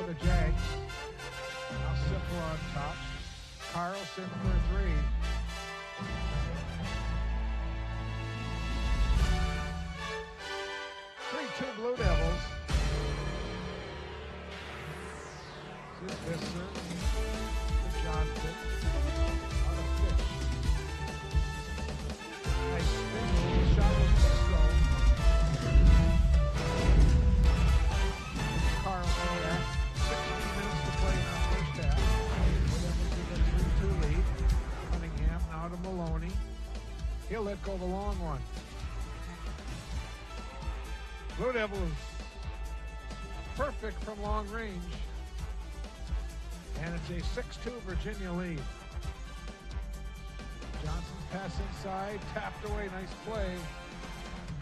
for the Jags. Now Simple on top. Carlson for three. Three-two Blue Devils. This is Visser. To Johnson. On a pitch. Nice spin. The shot was Cisco. Carlson there. 16 minutes to play in our first half. Blue Devils with a 3-2 lead. Cunningham now to Maloney. He'll let go the long one. Blue Devils perfect from long range. And it's a 6-2 Virginia lead. Johnson's pass inside, tapped away, nice play.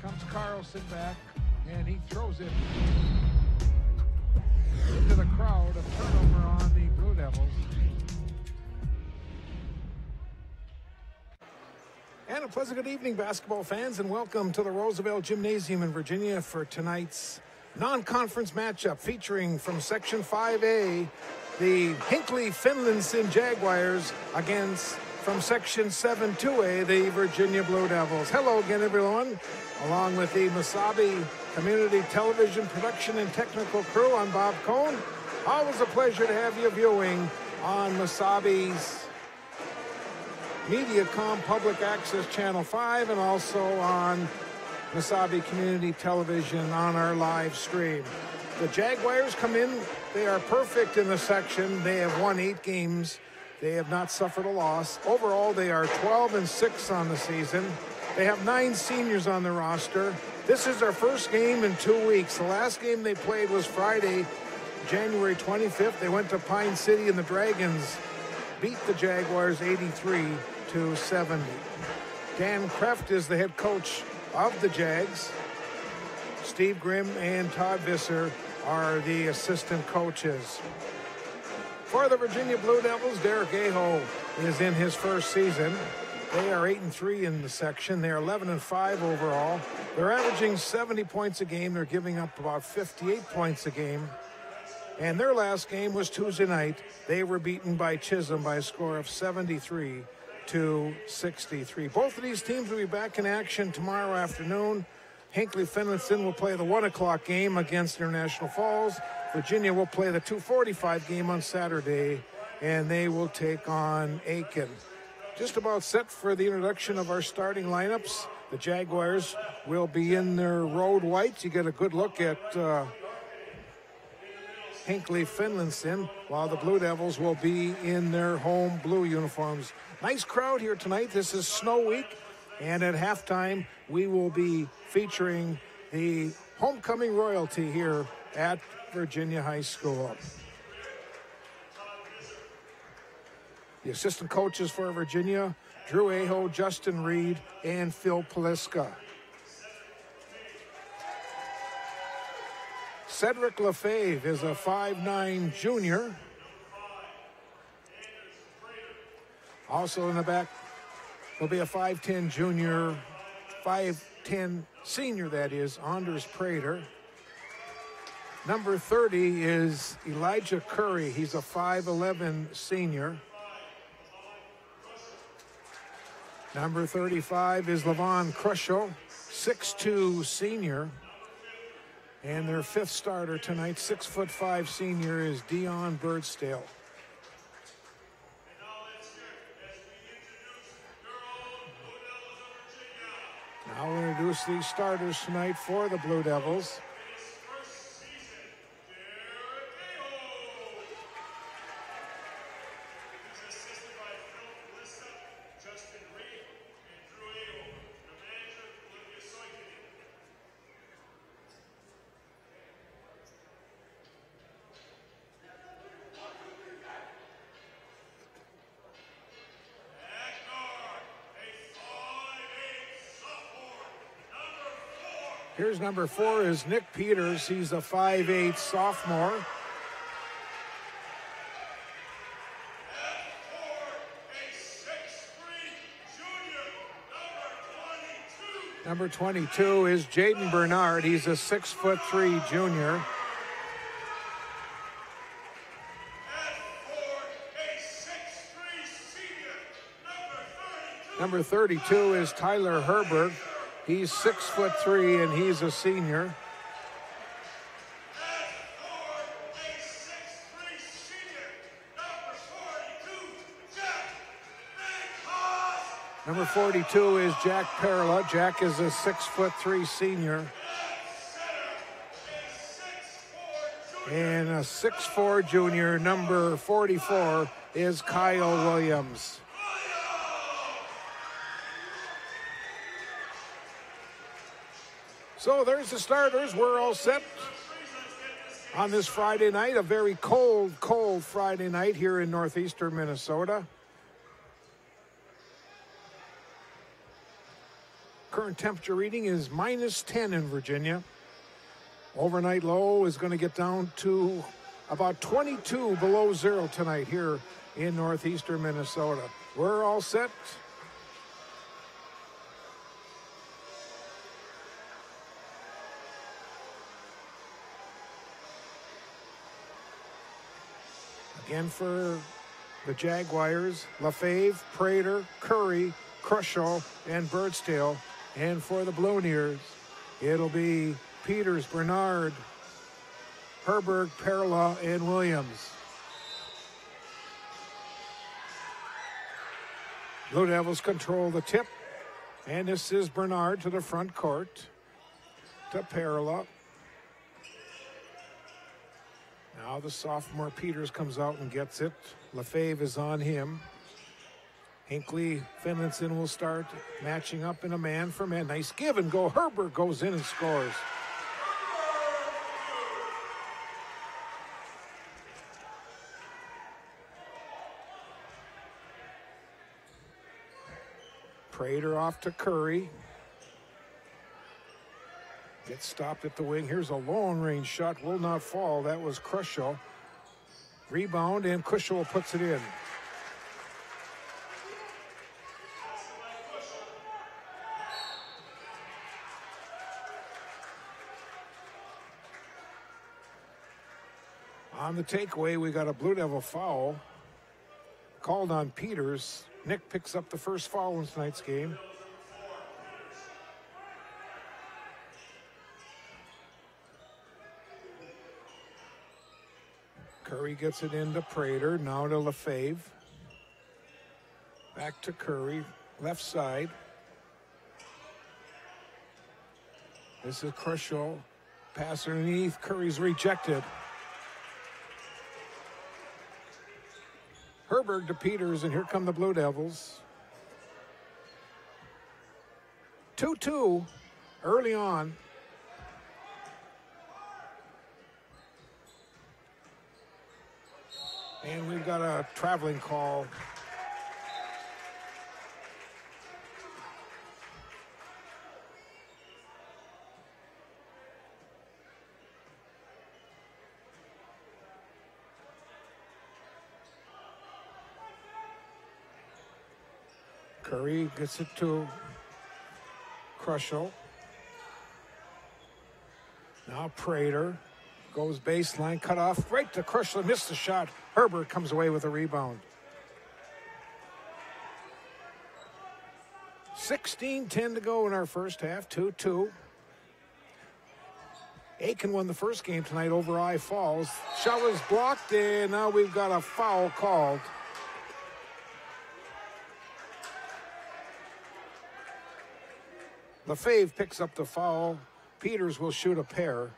Comes Carlson back, and he throws it into the crowd. A turnover on the Blue Devils. And a pleasant good evening, basketball fans, and welcome to the Roosevelt Gymnasium in Virginia for tonight's non-conference matchup featuring from Section 5A, the Hinckley Finlayson Jaguars against from Section 7-2A, the Virginia Blue Devils. Hello again, everyone. Along with the Mesabi Community Television Production and Technical Crew, I'm Bob Cohn. Always a pleasure to have you viewing on Mesabi's Mediacom Public Access Channel 5 and also on Mesabi Community Television on our live stream. The Jaguars come in. They are perfect in the section. They have won 8 games. They have not suffered a loss. Overall, they are 12-6 on the season. They have 9 seniors on the roster. This is their first game in 2 weeks. The last game they played was Friday, January 25th. They went to Pine City and the Dragons beat the Jaguars 83-70. Dan Kreft is the head coach of the Jags. Steve Grimm and Todd Visser are the assistant coaches. For the Virginia Blue Devils, Derek Aho is in his first season. They are 8-3 in the section. They're 11-5 overall. They're averaging 70 points a game. They're giving up about 58 points a game. And their last game was Tuesday night. They were beaten by Chisholm by a score of 73-63. Both of these teams will be back in action tomorrow afternoon. Hinckley Finlayson will play the 1 o'clock game against International Falls. Virginia will play the 2:45 game on Saturday, and they will take on Aiken. Just about set for the introduction of our starting lineups. The Jaguars will be in their road whites. You get a good look at Hinckley Finlayson, while the Blue Devils will be in their home blue uniforms. Nice crowd here tonight. This is Snow Week, and at halftime we will be featuring the homecoming royalty here at Virginia High School. The assistant coaches for Virginia, Drew Aho, Justin Reed, and Phil Poliska. Cedric Lefebvre is a 5'9" junior. Also in the back will be a 5'10" junior, 5'10" senior, that is, Anders Prater. Number 30 is Elijah Curry. He's a 5'11" senior. Number 35 is Levon Crushel, 6'2" senior. And their fifth starter tonight, 6'5" senior, is Dion Birdsdale. Now we'll introduce these starters tonight for the Blue Devils. Here's number 4 is Nick Peters. He's a 5'8" sophomore. Number 22 is Jaden Bernard. He's a 6'3" junior. Number 32 is Tyler Herberg. He's 6'3", and he's a senior. Number 42 is Jack Perla. Jack is a 6'3" senior. And a 6'4" junior, number 44, is Kyle Williams. So there's the starters. We're all set on this Friday night, a very cold, cold Friday night here in northeastern Minnesota. Current temperature reading is -10 in Virginia. Overnight low is going to get down to about 22 below zero tonight here in northeastern Minnesota. We're all set. Again for the Jaguars, Lefebvre, Prater, Curry, Crushaw, and Birdstale. And for the Blueneers, it'll be Peters, Bernard, Herberg, Perla, and Williams. Blue Devils control the tip. And this is Bernard to the front court. To Perla. Now the sophomore Peters comes out and gets it. Lefebvre is on him. Hinckley, Finlayson will start matching up in a man-for-man. Nice give and go. Herberg goes in and scores. Prater off to Curry. Gets stopped at the wing. Here's a long-range shot. Will not fall. That was Crushaw. Rebound, and Crushaw puts it in. On the takeaway, we got a Blue Devil foul called on Peters. Nick picks up the first foul in tonight's game. Curry gets it into Prater, now to Lefebvre. Back to Curry, left side. This is Crushaw. Pass underneath, Curry's rejected. Herberg to Peters, and here come the Blue Devils. 2-2 early on. And we've got a traveling call. Curry gets it to Crushaw. Now Prater goes baseline, cut off, right to Crushaw, missed the shot. Herbert comes away with a rebound. 16-10 to go in our first half, 2-2. Aiken won the first game tonight over I Falls. Shot was blocked, and now we've got a foul called. Lefebvre picks up the foul. Peters will shoot a pair.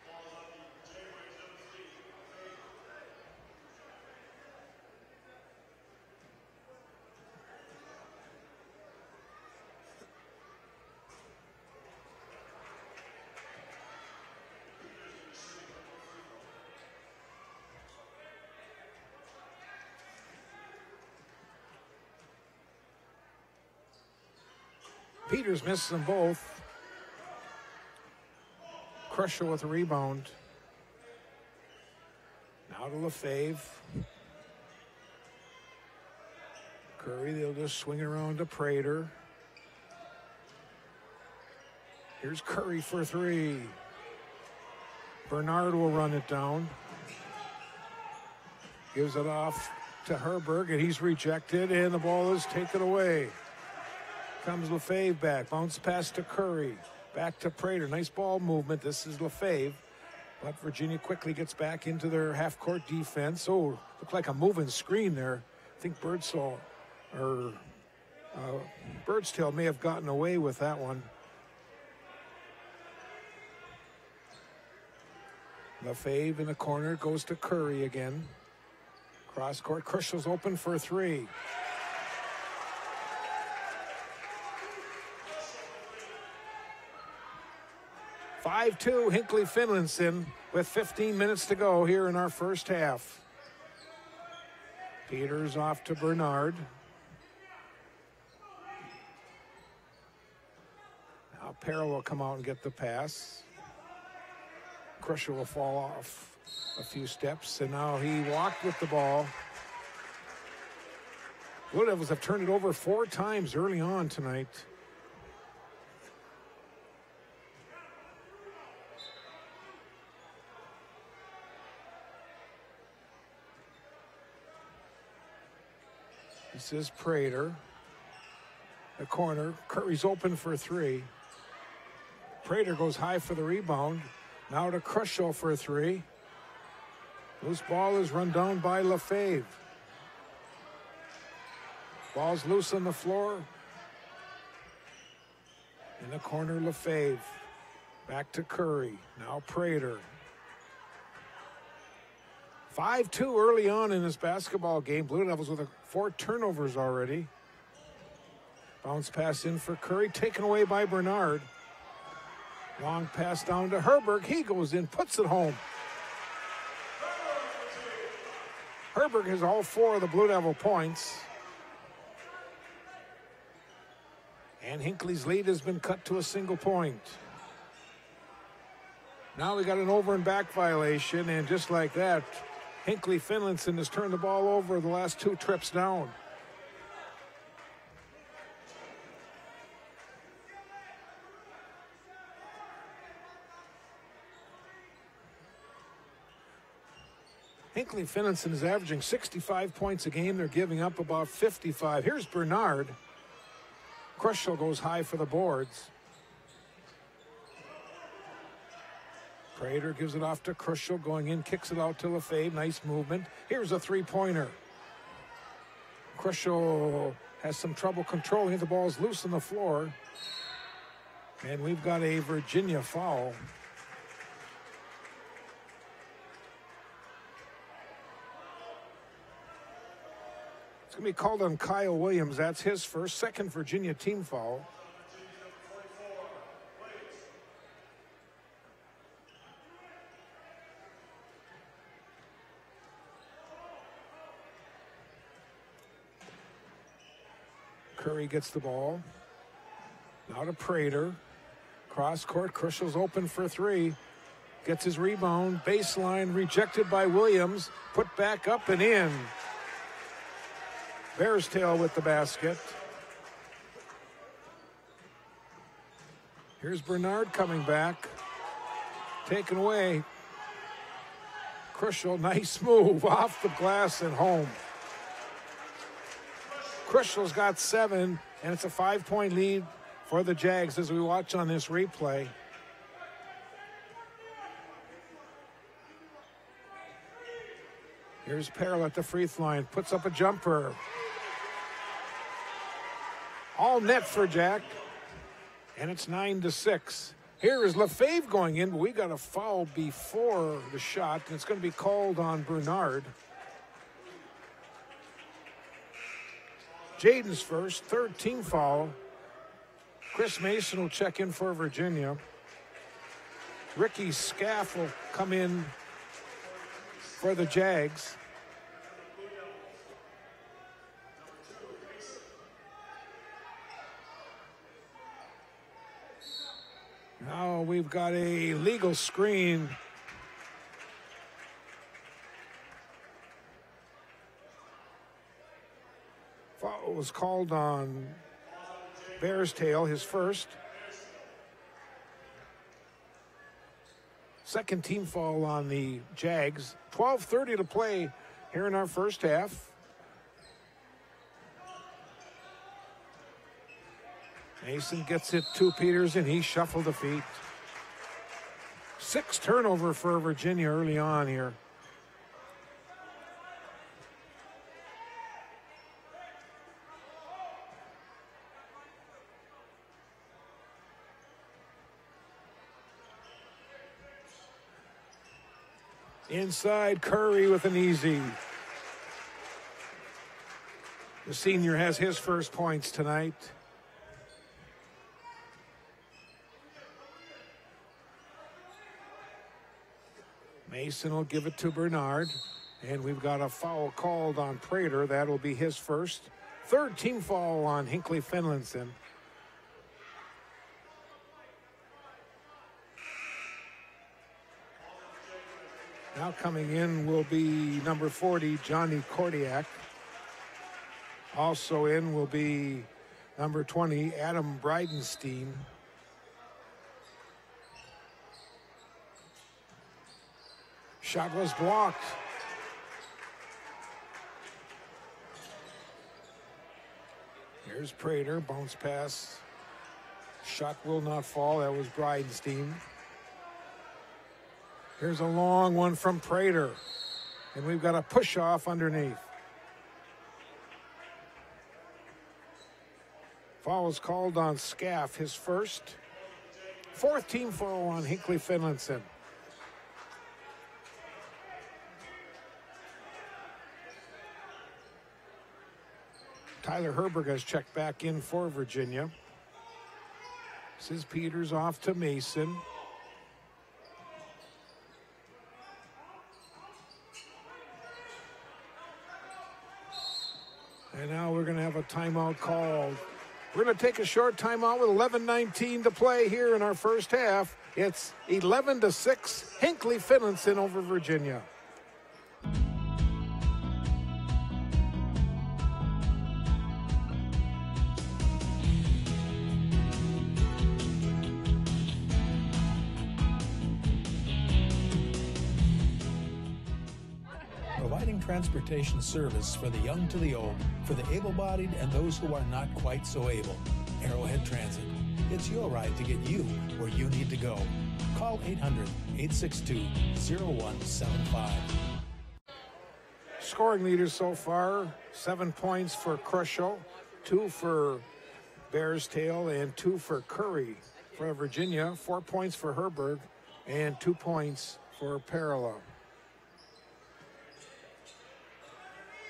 Peters misses them both. Crushaw with a rebound. Now to Lefebvre. Curry, they'll just swing it around to Prater. Here's Curry for three. Bernard will run it down. Gives it off to Herberg, and he's rejected, and the ball is taken away. Comes Lefebvre back. Bounce pass to Curry. Back to Prater. Nice ball movement. This is Lefebvre. But Virginia quickly gets back into their half-court defense. Oh, looked like a moving screen there. I think Birdstail may have gotten away with that one. Lefebvre in the corner, goes to Curry again. Cross court, Crucial's open for 3. (5-2) Hinckley Finlayson with 15 minutes to go here in our first half. Peters off to Bernard. Now Peril will come out and get the pass. Crusher will fall off a few steps, and now he walked with the ball. Blue Devils have turned it over 4 times early on tonight. This is Prater. The corner. Curry's open for 3. Prater goes high for the rebound. Now to Crucial for 3. Loose ball is run down by Lefebvre. Ball's loose on the floor. In the corner, Lefebvre. Back to Curry. Now Prater. 5-2 early on in this basketball game. Blue Devils with 4 turnovers already. Bounce pass in for Curry, taken away by Bernard. Long pass down to Herberg. He goes in, puts it home. Herberg has all 4 of the Blue Devil points. And Hinckley's lead has been cut to a single point. Now we got an over and back violation, and just like that, Hinckley Finlayson has turned the ball over the last 2 trips down. Hinckley Finlayson is averaging 65 points a game. They're giving up about 55. Here's Bernard. Crucial goes high for the boards. Prater gives it off to Crucial, going in, kicks it out to Lefebvre. Nice movement. Here's a 3-pointer. Crucial has some trouble controlling it. The ball's loose on the floor. And we've got a Virginia foul. It's going to be called on Kyle Williams. That's his first, second Virginia team foul. Curry gets the ball. Now to Prater. Cross court. Crucial's open for 3. Gets his rebound. Baseline rejected by Williams. Put back up and in. Bear's tail with the basket. Here's Bernard coming back. Taken away. Crucial, nice move off the glass and home. Crucial's got 7, and it's a 5-point lead for the Jags as we watch on this replay. Here's Peril at the free throw line, puts up a jumper. All net for Jack, and it's 9-6. Here is Lefebvre going in, but we got a foul before the shot, and it's going to be called on Bernard. Jaden's first, 3rd team foul. Chris Mason will check in for Virginia. Ricky Scaff will come in for the Jags. Now we've got a legal screen. Foul was called on Bear's tail, his first. Second team foul on the Jags. 12:30 to play here in our first half. Mason gets it to Peters, and he shuffled the feet. 6 turnover for Virginia early on here. Inside, Curry with an easy. The senior has his first points tonight. Mason will give it to Bernard. And we've got a foul called on Prater. That'll be his first. 3rd team foul on Hinckley Finlayson. Now coming in will be number 40, Johnny Kordiak. Also in will be number 20, Adam Bridenstine. Shot was blocked. Here's Prater, bounce pass. Shot will not fall. That was Bridenstine. Here's a long one from Prater. And we've got a push off underneath. Foul is called on Scaff, his first. 4th team foul on Hinckley Finlayson. Tyler Herberg has checked back in for Virginia. This is Peters off to Mason. And now we're going to have a timeout called. We're going to take a short timeout with 11:19 to play here in our first half. It's 11-6, Hinckley Finlayson over Virginia. Providing transportation service for the young to the old, for the able-bodied and those who are not quite so able. Arrowhead Transit. It's your ride to get you where you need to go. Call 800-862-0175. Scoring leaders so far, 7 points for Crushow, 2 for Bearstail, and 2 for Curry. For Virginia, 4 points for Herberg, and 2 points for Perla.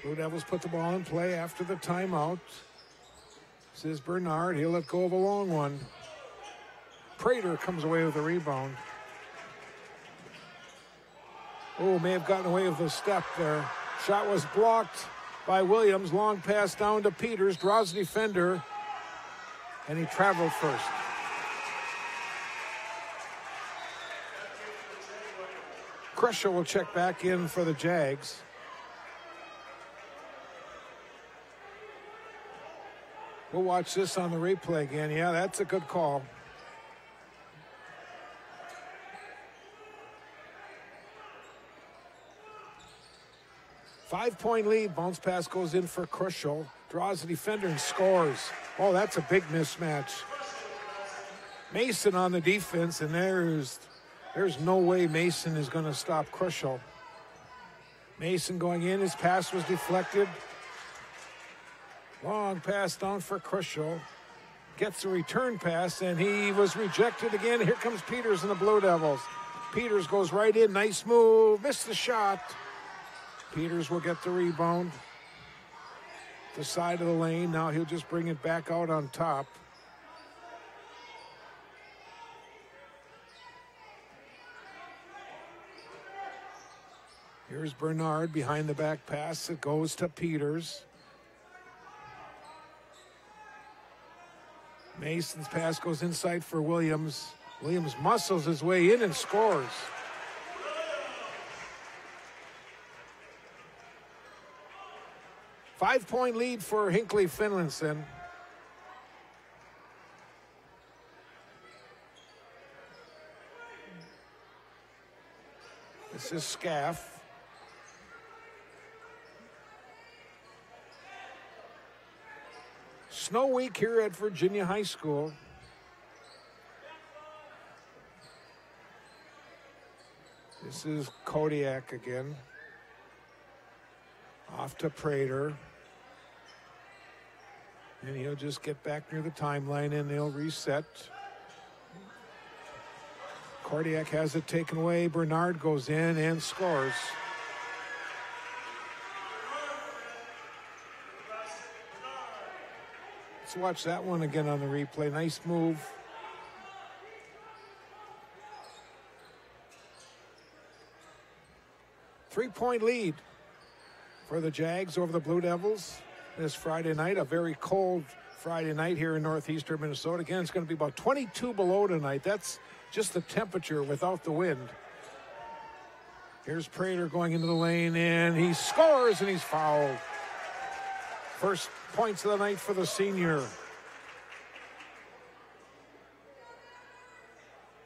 Blue Devils put the ball in play after the timeout. This is Bernard. He'll let go of a long one. Prater comes away with a rebound. Oh, may have gotten away with a step there. Shot was blocked by Williams. Long pass down to Peters. Draws the defender. And he traveled first. Crusher will check back in for the Jags. We'll watch this on the replay again. Yeah, that's a good call. Five-point lead. Bounce pass goes in for Crushow. Draws the defender and scores. Oh, that's a big mismatch. Mason on the defense, and there's no way Mason is going to stop Crushow. Mason going in. His pass was deflected. Long pass down for Crushow. Gets a return pass, and he was rejected again. Here comes Peters and the Blue Devils. Peters goes right in. Nice move. Missed the shot. Peters will get the rebound. The side of the lane. Now he'll just bring it back out on top. Here's Bernard behind the back pass. It goes to Peters. Mason's pass goes inside for Williams. Williams muscles his way in and scores. Five-point lead for Hinckley Finlayson. This is Scaff. Snow week here at Virginia High School. This is Kodiak again. Off to Prater. And he'll just get back near the timeline and they'll reset. Kodiak has it taken away. Bernard goes in and scores. Let's watch that one again on the replay. Nice move. Three-point lead for the Jags over the Blue Devils this Friday night. A very cold Friday night here in northeastern Minnesota. Again, it's going to be about 22 below tonight. That's just the temperature without the wind. Here's Prater going into the lane, and he scores, and he's fouled. First points of the night for the senior.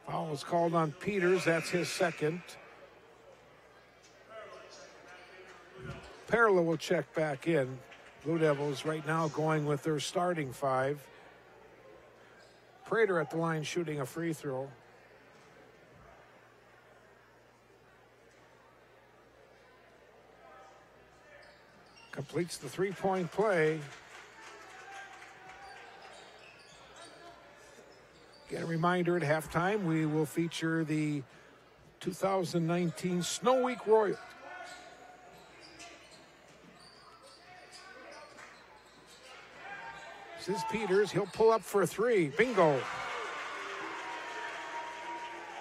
Foul was called on Peters. That's his second. Perla will check back in. Blue Devils right now going with their starting five. Prater at the line shooting a free throw. Completes the three-point play. Again, a reminder at halftime, we will feature the 2019 Snow Week Royals. This is Peters. He'll pull up for a three. Bingo.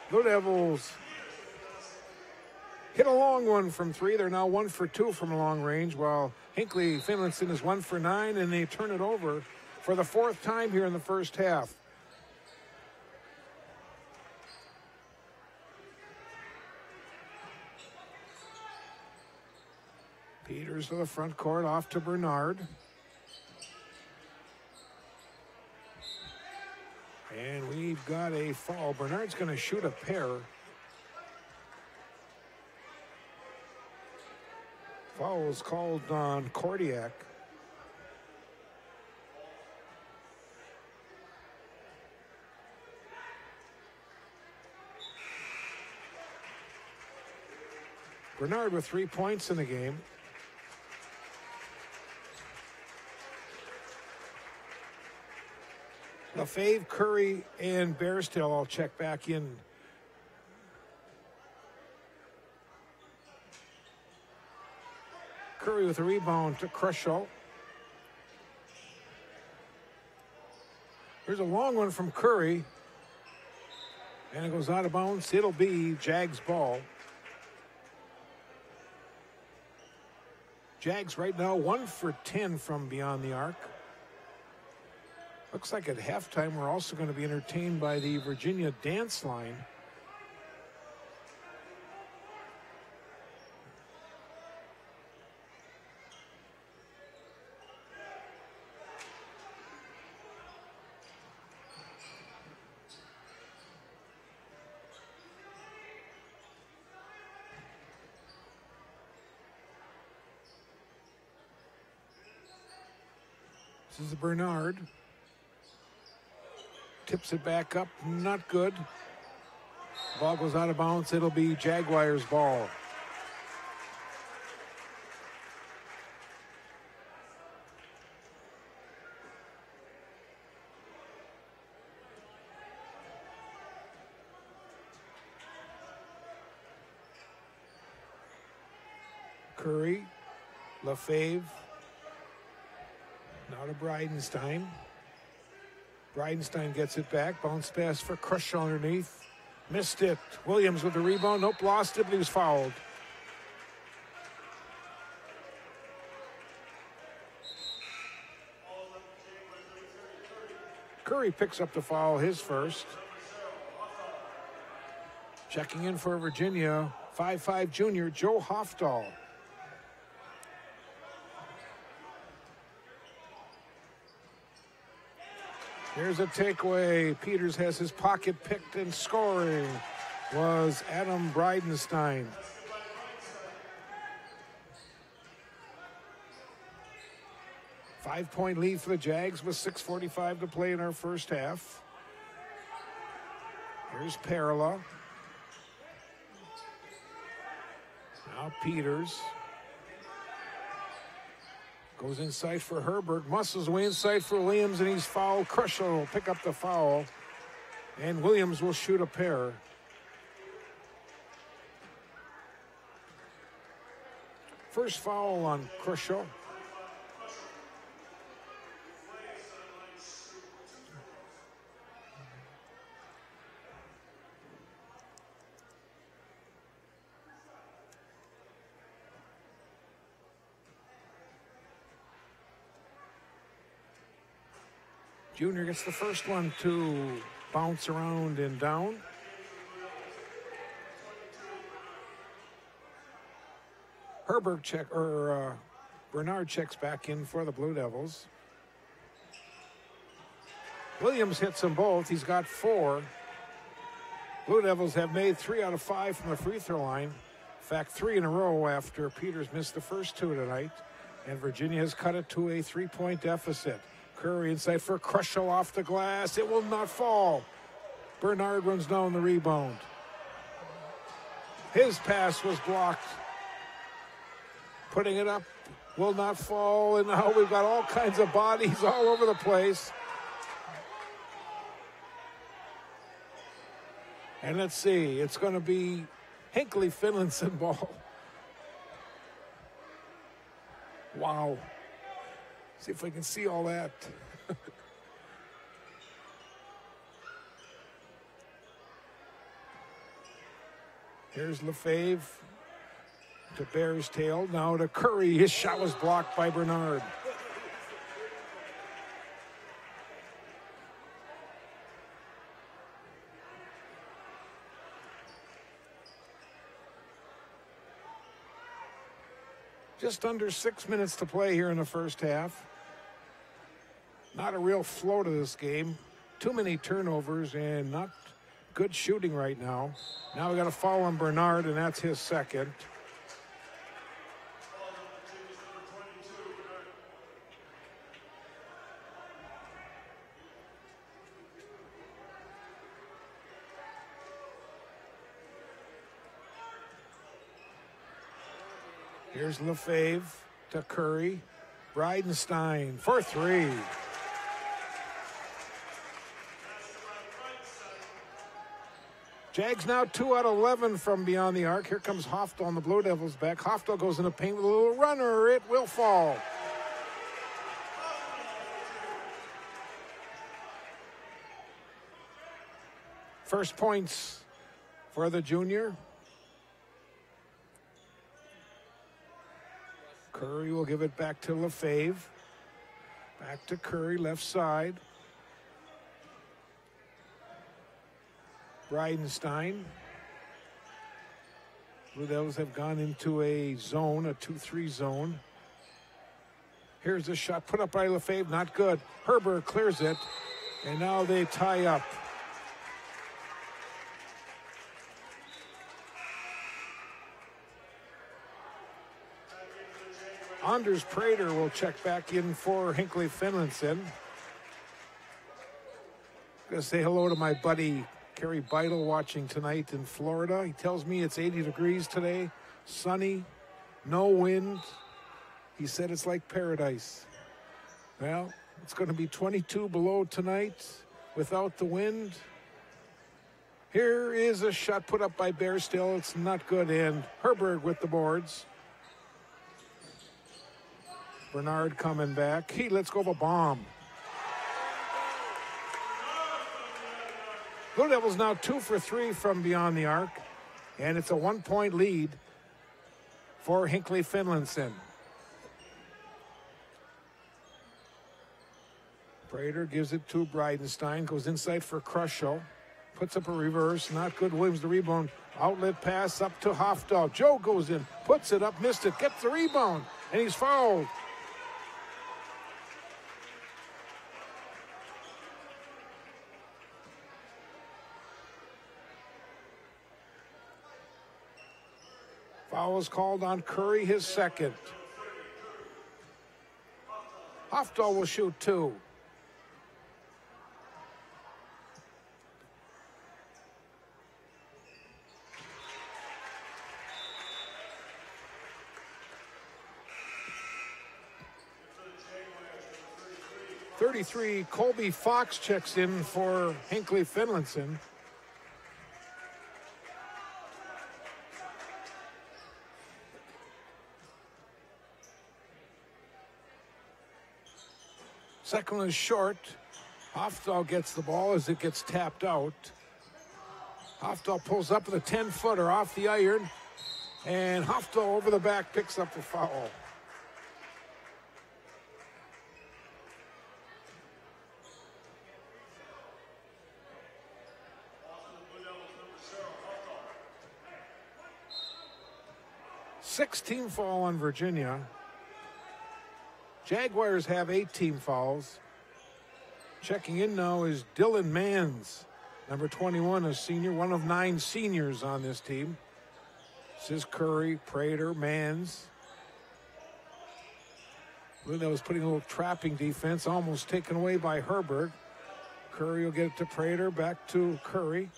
Blue Devils hit a long one from three. They're now 1 for 2 from long range, while Hinckley Finlayson is 1 for 9, and they turn it over for the fourth time here in the first half. Peters to the front court, off to Bernard. And we've got a foul. Bernard's going to shoot a pair. Foul was called on Kodiak. Bernard with 3 points in the game. LaFave, Curry, and Bairstow all check back in. Curry with a rebound to Crushaw. There's a long one from Curry. And it goes out of bounds. It'll be Jags ball. Jags right now 1 for 10 from beyond the arc. Looks like at halftime we're also going to be entertained by the Virginia dance line. This is Bernard. Tips it back up, not good. Ball goes out of bounds. It'll be Jaguars ball. Curry, LaFave, now to Bridenstine. Bridenstine gets it back. Bounce pass for Crushaw underneath. Missed it. Williams with the rebound. Nope, lost it, but he was fouled. Curry picks up the foul, his first. Checking in for Virginia, 5'5" junior Joe Hofdahl. Here's a takeaway. Peters has his pocket picked, and scoring was Adam Bridenstine. 5-point lead for the Jags with 6:45 to play in our first half. Here's Perla. Now Peters. Goes inside for Herbert. Muscles way inside for Williams, and he's fouled. Crusher will pick up the foul. And Williams will shoot a pair. First foul on Crusher. Junior gets the first one to bounce around and down. Bernard checks back in for the Blue Devils. Williams hits them both. He's got 4. Blue Devils have made 3 out of 5 from the free throw line. In fact, 3 in a row after Peters missed the first 2 tonight. And Virginia has cut it to a 3-point deficit. Curry inside for Crusher off the glass. It will not fall. Bernard runs down the rebound. His pass was blocked. Putting it up, will not fall. And now we've got all kinds of bodies all over the place. And let's see, it's going to be Hinckley Finlayson ball. Wow. See if I can see all that. Here's Lefebvre to Bear's tail. Now to Curry. His shot was blocked by Bernard. Just under 6 minutes to play here in the first half. Not a real flow to this game. Too many turnovers and not good shooting right now. Now we got a foul on Bernard, and that's his second. Here's Lefebvre to Curry. Bridenstine for 3. Jags now 2 out of 11 from beyond the arc. Here comes Hoftel on the Blue Devils back. Hoftel goes in the paint with a little runner. It will fall. First points for the junior. Curry will give it back to Lefebvre. Back to Curry, left side. Bridenstine. Blue Devils have gone into a zone, a 2-3 zone. Here's the shot put up by Lefebvre, not good. Herbert clears it, and now they tie up. Anders Prater will check back in for Hinckley Finlayson. Gonna say hello to my buddy Kerry Beidel watching tonight in Florida. He tells me it's 80 degrees today, sunny, no wind. He said it's like paradise. Well, it's going to be 22 below tonight without the wind. Here is a shot put up by Bear still. It's not good, and Herbert with the boards. Bernard coming back. He lets go of a bomb. Blue Devils now 2 for 3 from beyond the arc, and it's a 1-point lead for Hinckley Finlayson. Prater gives it to Bridenstine, goes inside for Crusher, puts up a reverse, not good. Williams the rebound, outlet pass up to Hoftel. Joe goes in, puts it up, missed it, gets the rebound, and he's fouled. Foul is called on Curry, his second. Hofdahl will shoot 2. .33, Colby Fox checks in for Hinckley Finlayson. Second one is short. Hofdahl gets the ball as it gets tapped out. Hofdahl pulls up with a 10-footer off the iron, and Hofdahl over the back picks up the foul. Sixth team foul on Virginia. Jaguars have 8 team fouls. Checking in now is Dylan Manns, number 21, a senior, one of 9 seniors on this team. This is Curry, Prater, Manns. Luna was putting a little trapping defense, almost taken away by Herberg. Curry will get it to Prater, back to Curry.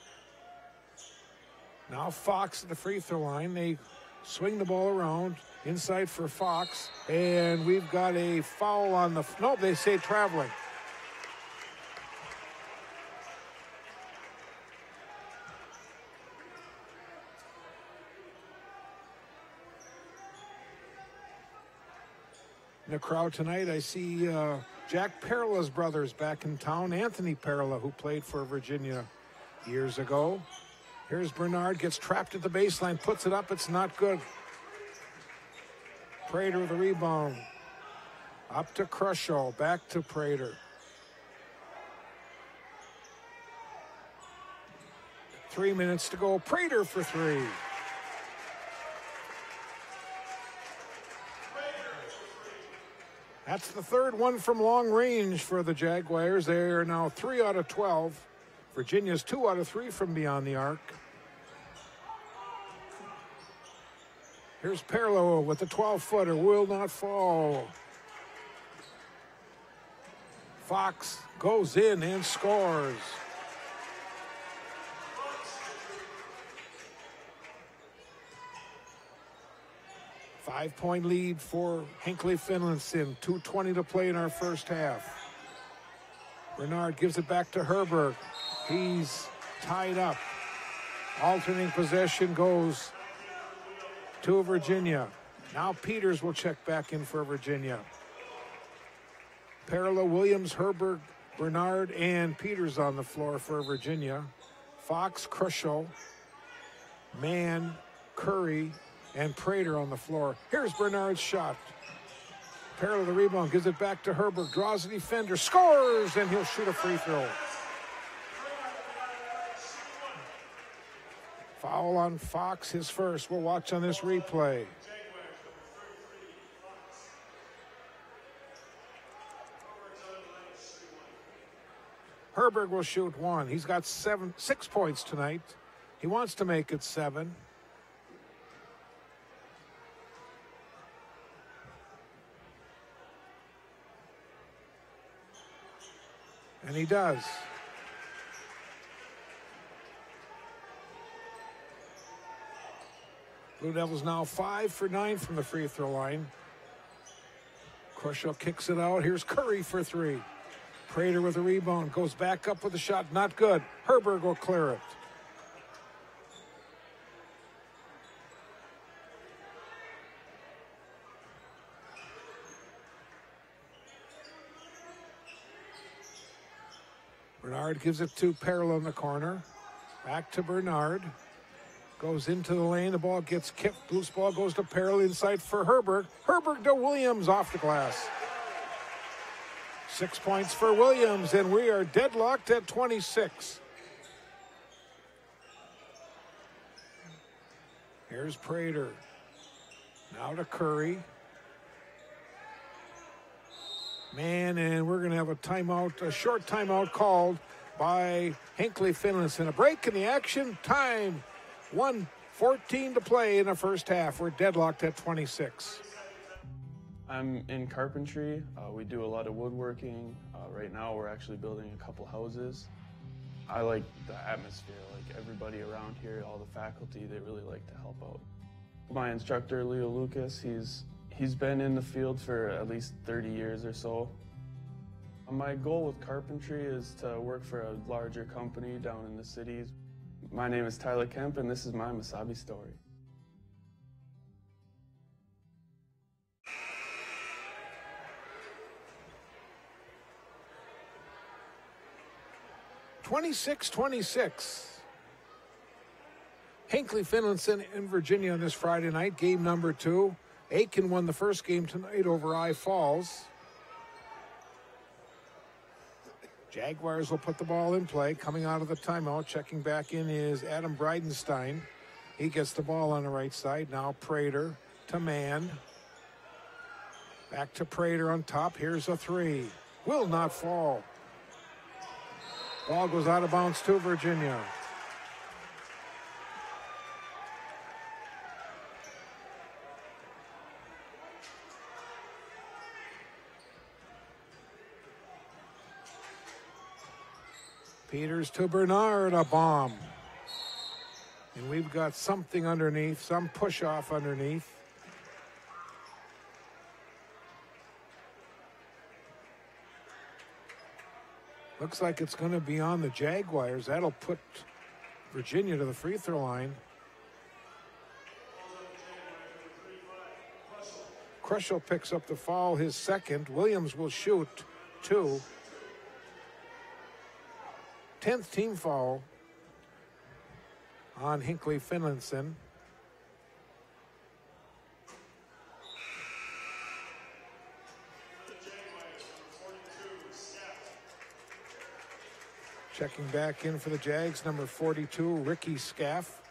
Now Fox at the free throw line. They swing the ball around, inside for Fox, and we've got a foul on the, no, they say traveling. In the crowd tonight, I see Jack Perla's brothers back in town. Anthony Perla, who played for Virginia years ago. Here's Bernard, gets trapped at the baseline, puts it up, it's not good. Prater with the rebound. Up to Crushow, back to Prater. 3 minutes to go, Prater for 3. That's the third one from long range for the Jaguars. They are now 3 out of 12. Virginia's 2 out of 3 from beyond the arc. Here's Perlo with the 12-footer, will not fall. Fox goes in and scores. Five-point lead for Hinckley Finlayson. 2:20 to play in our first half. Bernard gives it back to Herberg. He's tied up. Alternating possession goes to Virginia. Now Peters will check back in for Virginia. Perla, Williams, Herberg, Bernard, and Peters on the floor for Virginia. Fox, Crushow, Mann, Curry, and Prater on the floor. Here's Bernard's shot. Perla the rebound, gives it back to Herberg, draws a defender, scores, and he'll shoot a free throw. Foul on Fox, his first. We'll watch on this replay. Herberg will shoot 1. He's got 6 points tonight. He wants to make it 7. And he does. Blue Devils now 5 for 9 from the free throw line. Crushow kicks it out. Here's Curry for 3. Prater with a rebound. Goes back up with a shot. Not good. Herberg will clear it. Bernard gives it to Perla in the corner. Back to Bernard. Goes into the lane. The ball gets kicked. Loose ball goes to Perla inside for Herberg. Herberg to Williams off the glass. 6 points for Williams, and we are deadlocked at 26. Here's Prater. Now to Curry. Man, and we're going to have a timeout, a short timeout called by Hinckley Finlayson. A break in the action. Time 1:14 to play in the first half. We're deadlocked at 26. I'm in carpentry. We do a lot of woodworking. Right now we're actually building a couple houses. I like the atmosphere, like everybody around here, all the faculty, they really like to help out. My instructor, Leo Lucas, he's been in the field for at least 30 years or so. My goal with carpentry is to work for a larger company down in the cities. My name is Tyler Kemp, and this is my Mesabi story. (26-26). Hinckley, Finlayson in Virginia on this Friday night, game number 2. Aiken won the first game tonight over I Falls. Jaguars will put the ball in play. Coming out of the timeout, checking back in is Adam Bridenstine. He gets the ball on the right side. Now Prater to Mann. Back to Prater on top. Here's a 3. Will not fall. Ball goes out of bounds to Virginia. Peters to Bernard, a bomb. And we've got something underneath, some push-off underneath. Looks like it's going to be on the Jaguars. That'll put Virginia to the free throw line. Crushel picks up the foul, his second. Williams will shoot 2. 10th team foul on Hinckley Finlayson. Checking back in for the Jags, number 42, Ricky Scaff.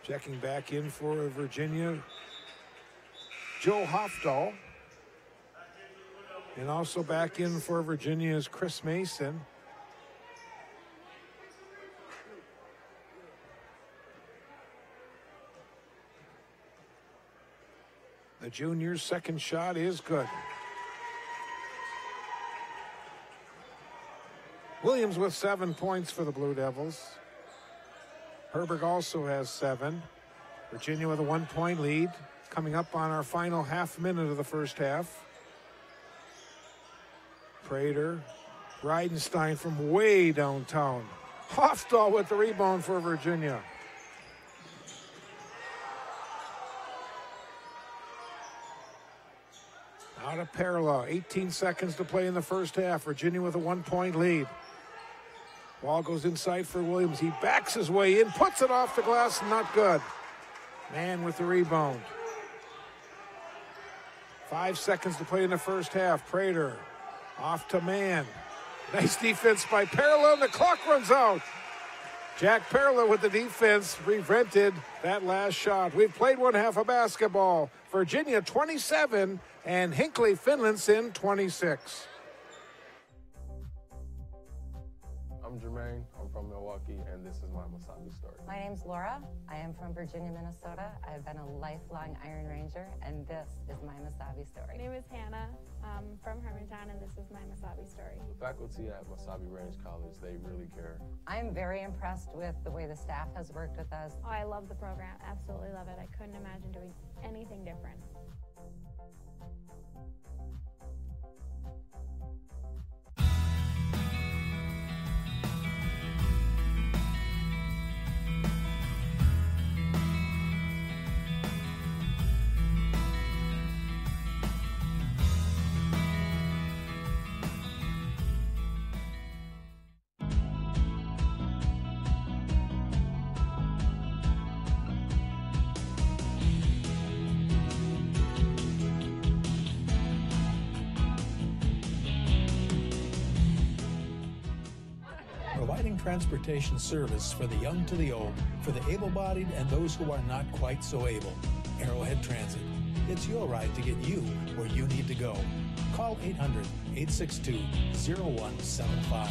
Checking back in for Virginia, Joe Hofdahl. And also back in for Virginia's Chris Mason. The junior's second shot is good. Williams with 7 points for the Blue Devils. Herberg also has 7. Virginia with a 1-point lead. Coming up on our final half minute of the first half. Prater, Bridenstine from way downtown. Hofdahl with the rebound for Virginia. Out of Perla, 18 seconds to play in the first half. Virginia with a 1-point lead. Ball goes inside for Williams. He backs his way in, puts it off the glass, not good. Mann with the rebound. 5 seconds to play in the first half. Prater off to Mann. Nice defense by Perla, and the clock runs out. Jack Perla with the defense prevented that last shot. We've played one half of basketball. Virginia 27 and Hinckley Finlayson 26. I'm Jermaine. I'm from Milwaukee, and this is my Mesabi story. My name's Laura. I am from Virginia, Minnesota. I've been a lifelong Iron Ranger, and this is my Mesabi story. My name is Hannah. I'm from Hermantown, and this is my Mesabi story. The faculty at Mesabi Range College, they really care. I'm very impressed with the way the staff has worked with us. Oh, I love the program. Absolutely love it. I couldn't imagine doing anything different. Providing transportation service for the young to the old, for the able-bodied and those who are not quite so able. Arrowhead Transit. It's your ride to get you where you need to go. Call 800-862-0175.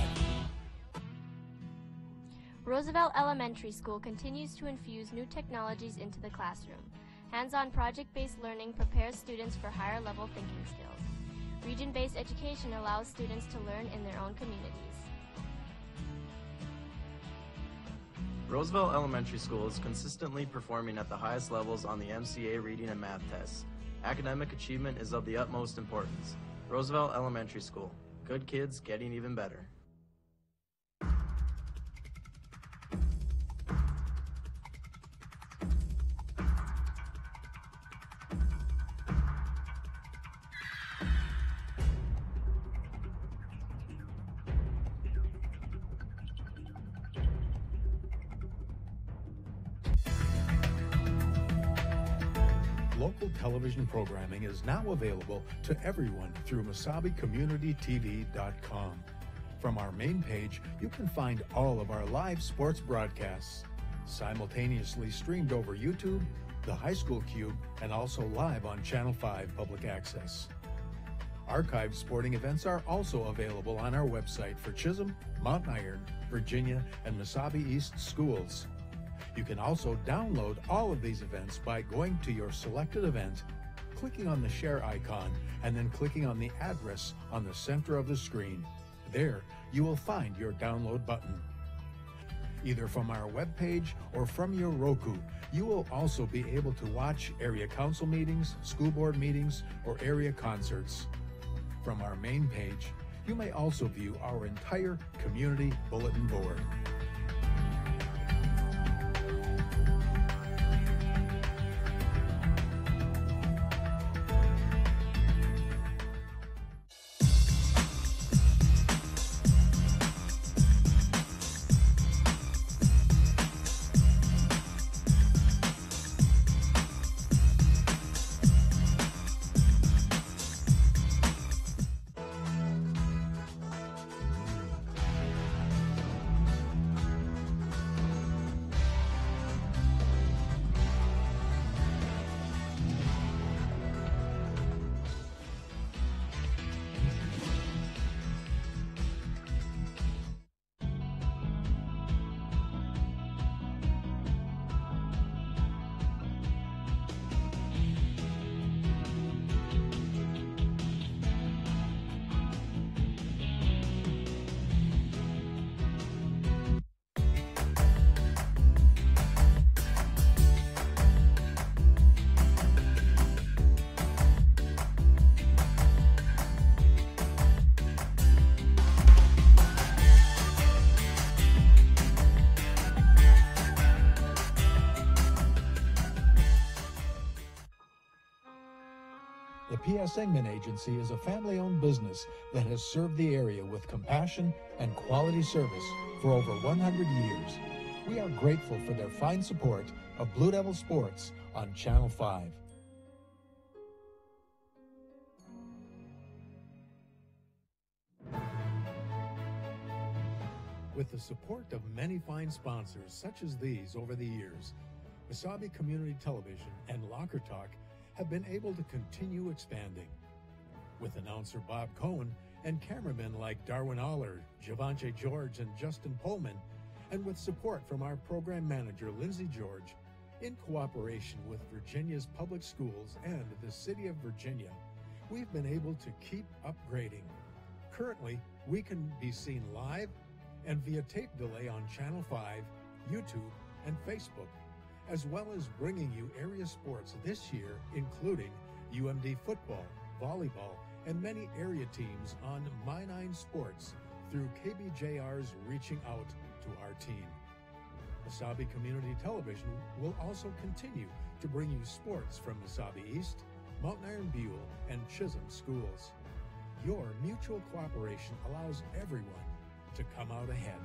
Roosevelt Elementary School continues to infuse new technologies into the classroom. Hands-on project-based learning prepares students for higher-level thinking skills. Region-based education allows students to learn in their own communities. Roosevelt Elementary School is consistently performing at the highest levels on the MCA reading and math tests. Academic achievement is of the utmost importance. Roosevelt Elementary School. Good kids getting even better. Local television programming is now available to everyone through MasabiCommunityTV.com. From our main page, you can find all of our live sports broadcasts, simultaneously streamed over YouTube, the High School Cube, and also live on Channel 5 Public Access. Archived sporting events are also available on our website for Chisholm, Mount Iron, Virginia, and Mesabi East schools. You can also download all of these events by going to your selected event, clicking on the share icon, and then clicking on the address on the center of the screen. There, you will find your download button. Either from our webpage or from your Roku, you will also be able to watch area council meetings, school board meetings, or area concerts. From our main page, you may also view our entire community bulletin board. The P.S. Engman Agency is a family-owned business that has served the area with compassion and quality service for over 100 years. We are grateful for their fine support of Blue Devil Sports on Channel 5. With the support of many fine sponsors such as these over the years, Mesabi Community Television and Locker Talk have been able to continue expanding. With announcer Bob Cohen and cameramen like Darwin Aller, Javante George, and Justin Pullman, and with support from our program manager Lindsay George, in cooperation with Virginia's public schools and the City of Virginia, we've been able to keep upgrading. Currently, we can be seen live and via tape delay on Channel 5, YouTube, and Facebook, as well as bringing you area sports this year, including UMD football, volleyball, and many area teams on My9 Sports through KBJR's Reaching Out to Our Team. Mesabi Community Television will also continue to bring you sports from Mesabi East, Mount Iron Buell, and Chisholm schools. Your mutual cooperation allows everyone to come out ahead.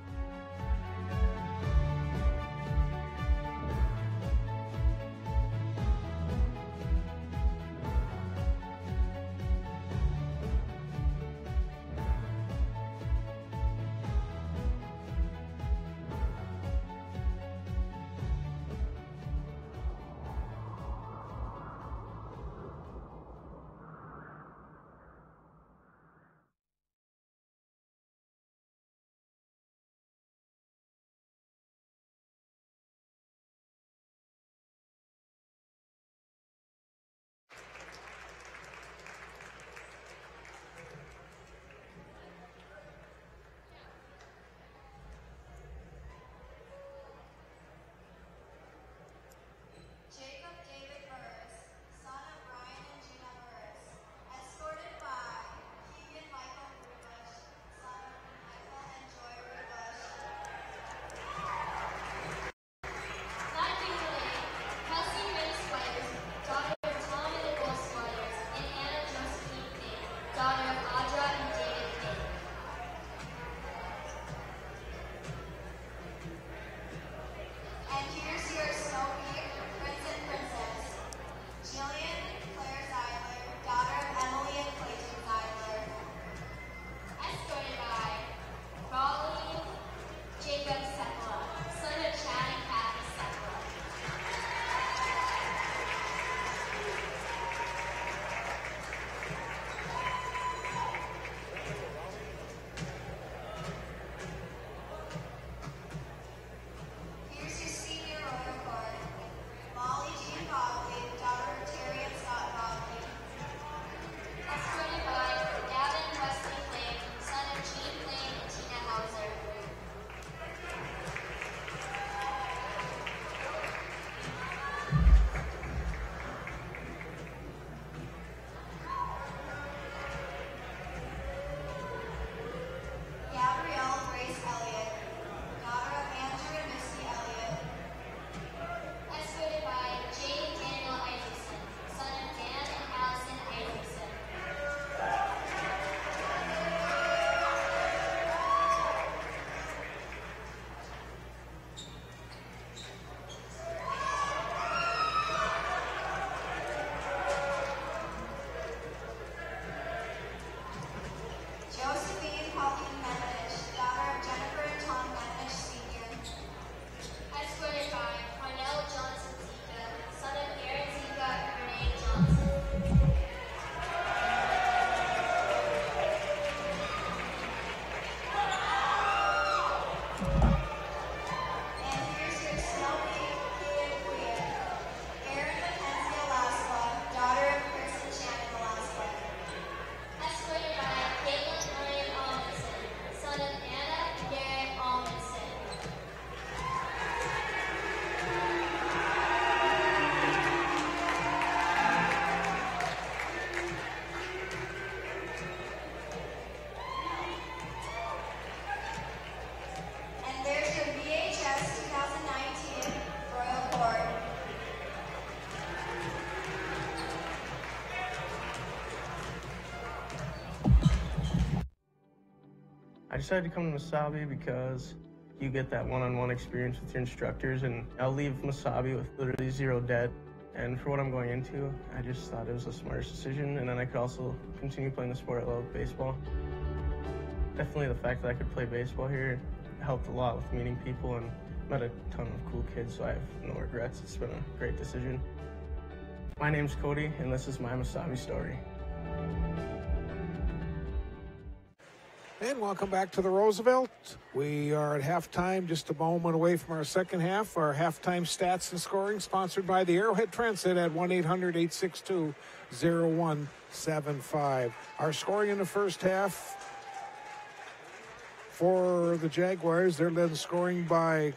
decided to come to Mesabi because you get that one-on-one experience with your instructors, and I'll leave Mesabi with literally zero debt. And for what I'm going into, I just thought it was the smartest decision, and then I could also continue playing the sport I love, baseball. Definitely the fact that I could play baseball here helped a lot with meeting people and met a ton of cool kids, so I have no regrets. It's been a great decision. My name's Cody, and this is my Mesabi story. And welcome back to the Roosevelt. We are at halftime, just a moment away from our second half. Our halftime stats and scoring sponsored by the Arrowhead Transit at 1-800-862-0175. Our scoring in the first half for the Jaguars, they're led scoring by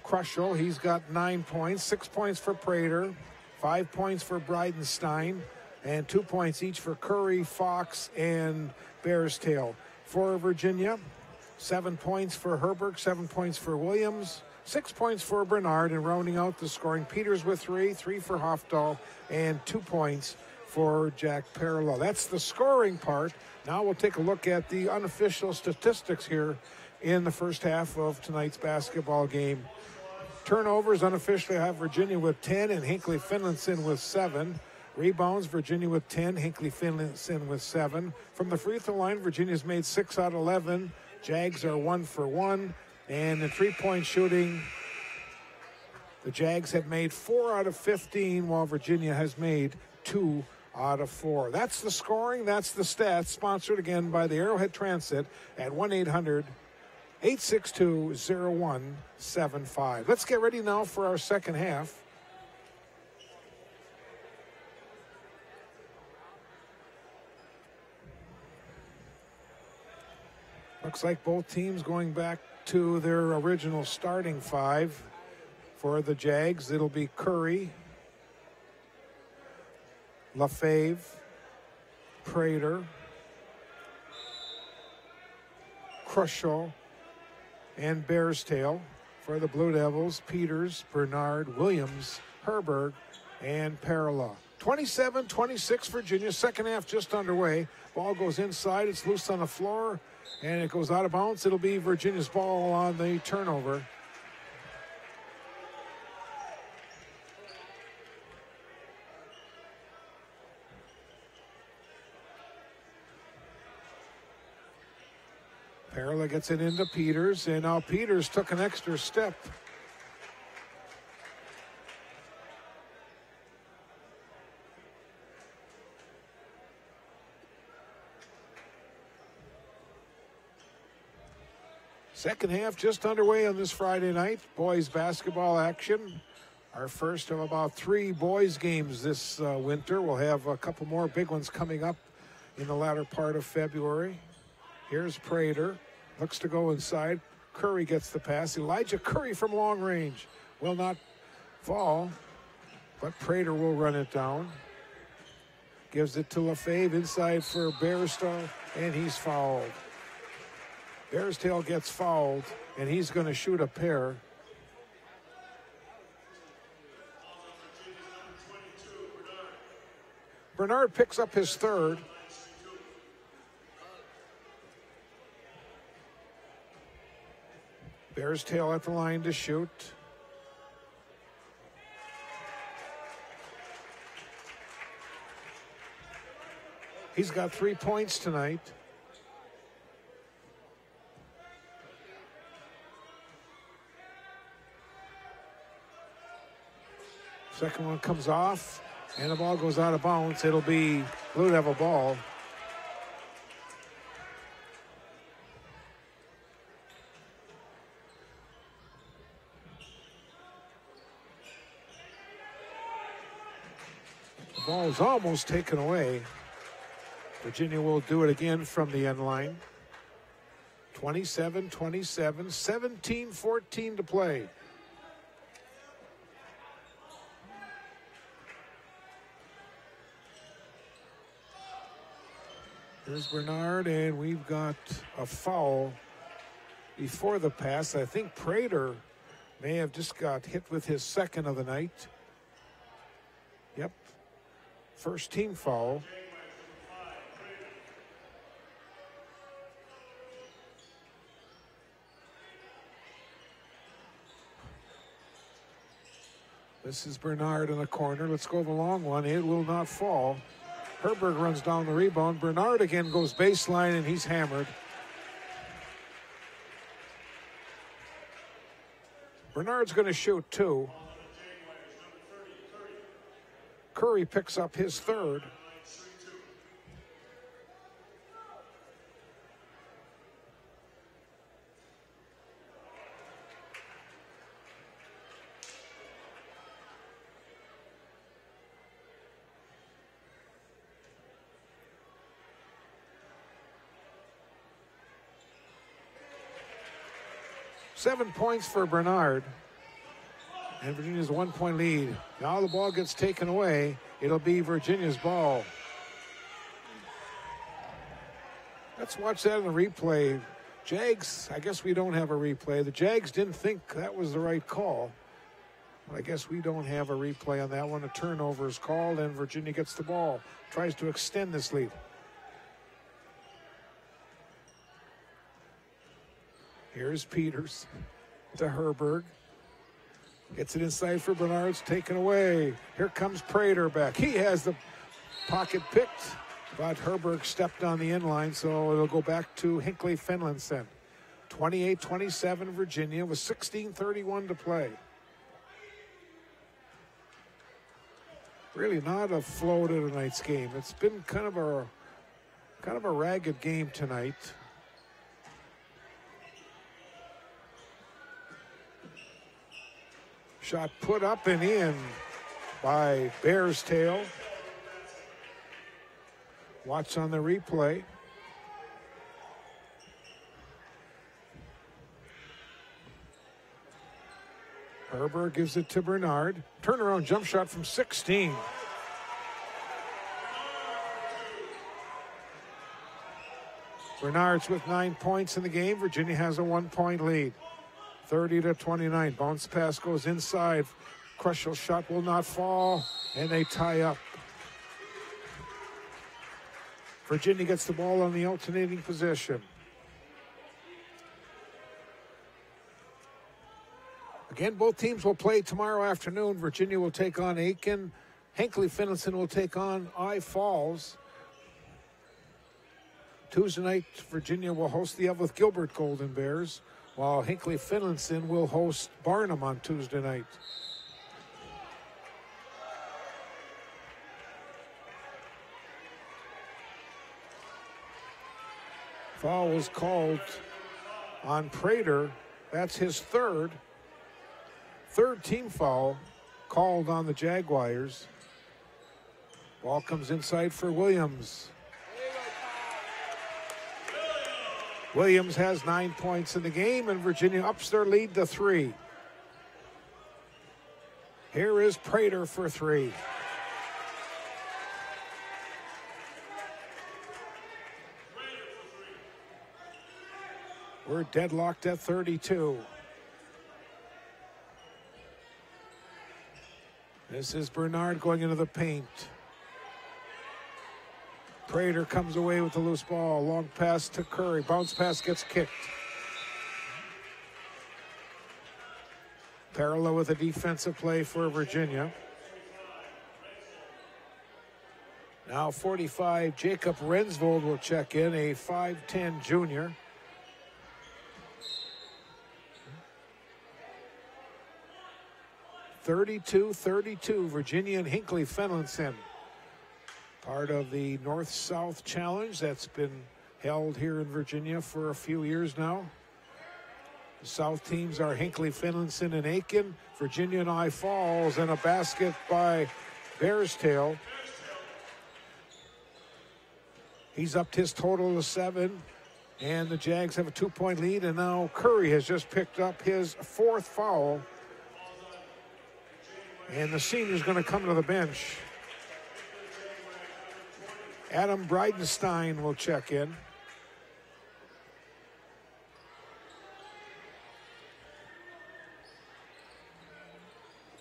Crushel. He's got 9 points, 6 points for Prater, 5 points for Bridenstine, and 2 points each for Curry, Fox, and Bearstail. For Virginia, 7 points for Herberg, 7 points for Williams, 6 points for Bernard, and rounding out the scoring, Peters with 3 for Hofdahl, and 2 points for Jack Parallel. That's the scoring part. Now we'll take a look at the unofficial statistics here in the first half of tonight's basketball game. Turnovers unofficially have Virginia with 10 and Hinckley Finlayson with 7. Rebounds, Virginia with 10, Hinckley Finlayson with 7. From the free throw line, Virginia's made 6 out of 11. Jags are 1 for 1. And in three-point shooting, the Jags have made 4 out of 15, while Virginia has made 2 out of 4. That's the scoring, that's the stats, sponsored again by the Arrowhead Transit at 1-800-862-0175. Let's get ready now for our second half. Looks like both teams going back to their original starting 5. For the Jags, it'll be Curry, LaFave, Prater, Crushel, and Bearstail. For the Blue Devils, Peters, Bernard, Williams, Herberg, and Parallel. 27-26 Virginia. Second half just underway. Ball goes inside. It's loose on the floor, and it goes out of bounds. It'll be Virginia's ball on the turnover. Parallel gets it into Peters, and now Peters took an extra step. Second half just underway on this Friday night. Boys basketball action. Our first of about 3 boys games this winter. We'll have a couple more big ones coming up in the latter part of February. Here's Prater. Looks to go inside. Curry gets the pass. Elijah Curry from long range will not fall, but Prater will run it down. Gives it to LaFave inside for Bearstail, and he's fouled. Bearstail gets fouled, and he's going to shoot a pair. Bernard picks up his third. Bearstail at the line to shoot. He's got 3 points tonight. Second one comes off, and the ball goes out of bounds. It'll be Blue Devil ball. The ball is almost taken away. Virginia will do it again from the end line. 27-27, 17-14 to play. Here's Bernard, and we've got a foul before the pass. I think Prater may have just got hit with his second of the night. Yep. First team foul. This is Bernard in the corner. Let's go the long one. It will not fall. Herberg runs down the rebound. Bernard again goes baseline, and he's hammered. Bernard's going to shoot 2. Curry picks up his 3rd. Seven points for Bernard. And Virginia's 1-point lead. Now the ball gets taken away. It'll be Virginia's ball. Let's watch that in the replay. Jags, I guess we don't have a replay. The Jags didn't think that was the right call. But I guess we don't have a replay on that one. A turnover is called, and Virginia gets the ball. Tries to extend this lead. Here's Peters to Herberg. Gets it inside for Bernard. It's taken away. Here comes Prater back. He has the pocket picked, but Herberg stepped on the inline, so it'll go back to Hinckley Finlayson. 28-27 Virginia with 16:31 to play. Really not a flow to tonight's game. It's been kind of a ragged game tonight. Shot put up and in by Bear's Tail. Watch on the replay. Herberg gives it to Bernard. Turnaround jump shot from 16. Bernard's with 9 points in the game. Virginia has a 1-point lead. 30-29. Bounce pass goes inside. Crucial shot will not fall, and they tie up. Virginia gets the ball on the alternating possession. Again, both teams will play tomorrow afternoon. Virginia will take on Aiken. Hinckley Finlayson will take on I Falls. Tuesday night, Virginia will host the Evelyn Gilbert Golden Bears, while Hinckley Finlayson will host Barnum on Tuesday night. Foul was called on Prater. That's his third team foul called on the Jaguars. Ball comes inside for Williams. Williams has 9 points in the game, and Virginia ups their lead to 3. Here is Prater for 3. We're deadlocked at 32. This is Bernard going into the paint. Prater comes away with the loose ball. Long pass to Curry. Bounce pass gets kicked. Parallel with a defensive play for Virginia. Now 45, Jacob Rensvold will check in, a 5'10 junior. (32-32), Virginia and Hinckley Finlayson. Part of the North-South Challenge that's been held here in Virginia for a few years now. The South teams are Hinckley Finlayson and Aiken, Virginia and I Falls, and a basket by Bear's Tail. He's upped his total to 7, and the Jags have a 2-point lead, and now Curry has just picked up his 4th foul. And the senior's going to come to the bench. Adam Bridenstine will check in.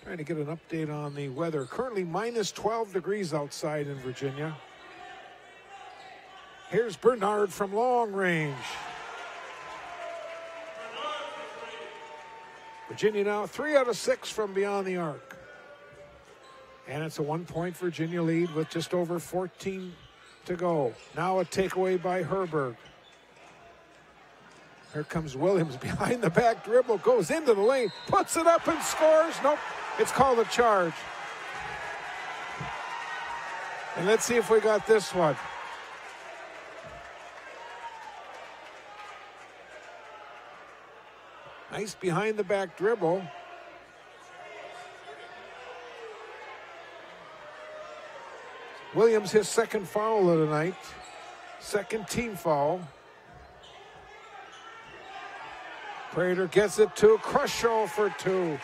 Trying to get an update on the weather. Currently minus 12 degrees outside in Virginia. Here's Bernard from long range. Virginia now 3 out of 6 from beyond the arc. And it's a 1-point Virginia lead with just over 14 to go. Now a takeaway by Herberg. Here comes Williams behind the back dribble, goes into the lane, puts it up and scores. Nope, it's called a charge. And let's see if we got this one. Nice behind the back dribble. Williams, his second foul of the night. Second team foul. Prater gets it to Crushow for 2.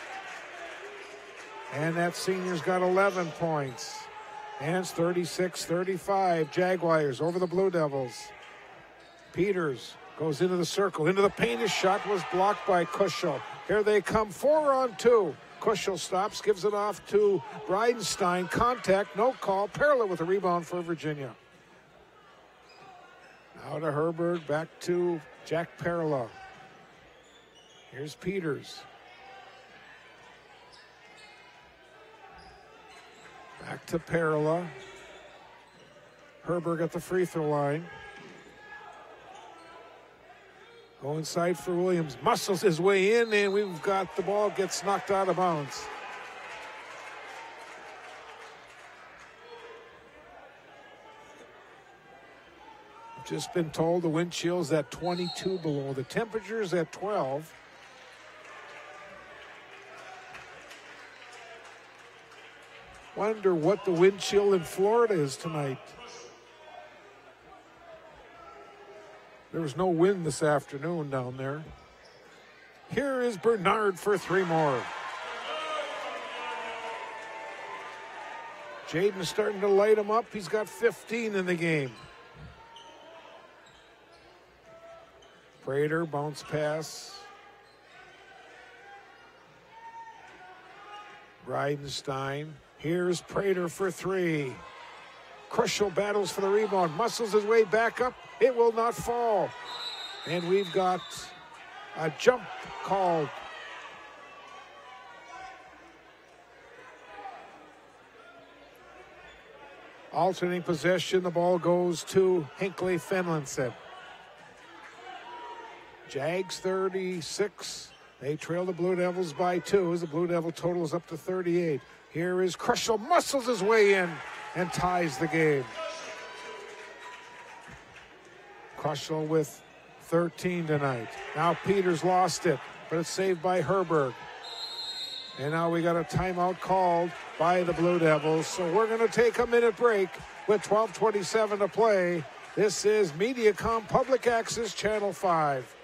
And that senior's got 11 points. And it's 36-35. Jaguars over the Blue Devils. Peters goes into the circle, into the paint. His shot was blocked by Kuschel. Here they come, 4-on-2. Kuschel stops, gives it off to Bridenstine. Contact, no call. Perla with a rebound for Virginia. Now to Herberg, back to Jack Perla. Here's Peters. Back to Perla. Herberg at the free throw line. Go inside for Williams. Muscles his way in, and we've got the ball gets knocked out of bounds. I've just been told the wind chill's at 22 below. The temperature's at 12. Wonder what the wind chill in Florida is tonight. There was no wind this afternoon down there. Here is Bernard for 3 more. Jaden's starting to light him up. He's got 15 in the game. Prater, bounce pass. Bridenstine. Here's Prater for 3. Crushel battles for the rebound. Muscles his way back up. It will not fall. And we've got a jump called. Alternating possession. The ball goes to Hinckley Finlayson. Jags 36. They trail the Blue Devils by 2 as the Blue Devil total is up to 38. Here is Crushel, muscles his way in and ties the game. Crushel with 13 tonight. Now Peters lost it, but it's saved by Herberg. And now we got a timeout called by the Blue Devils. So we're going to take a minute break with 12:27 to play. This is Mediacom Public Access Channel 5.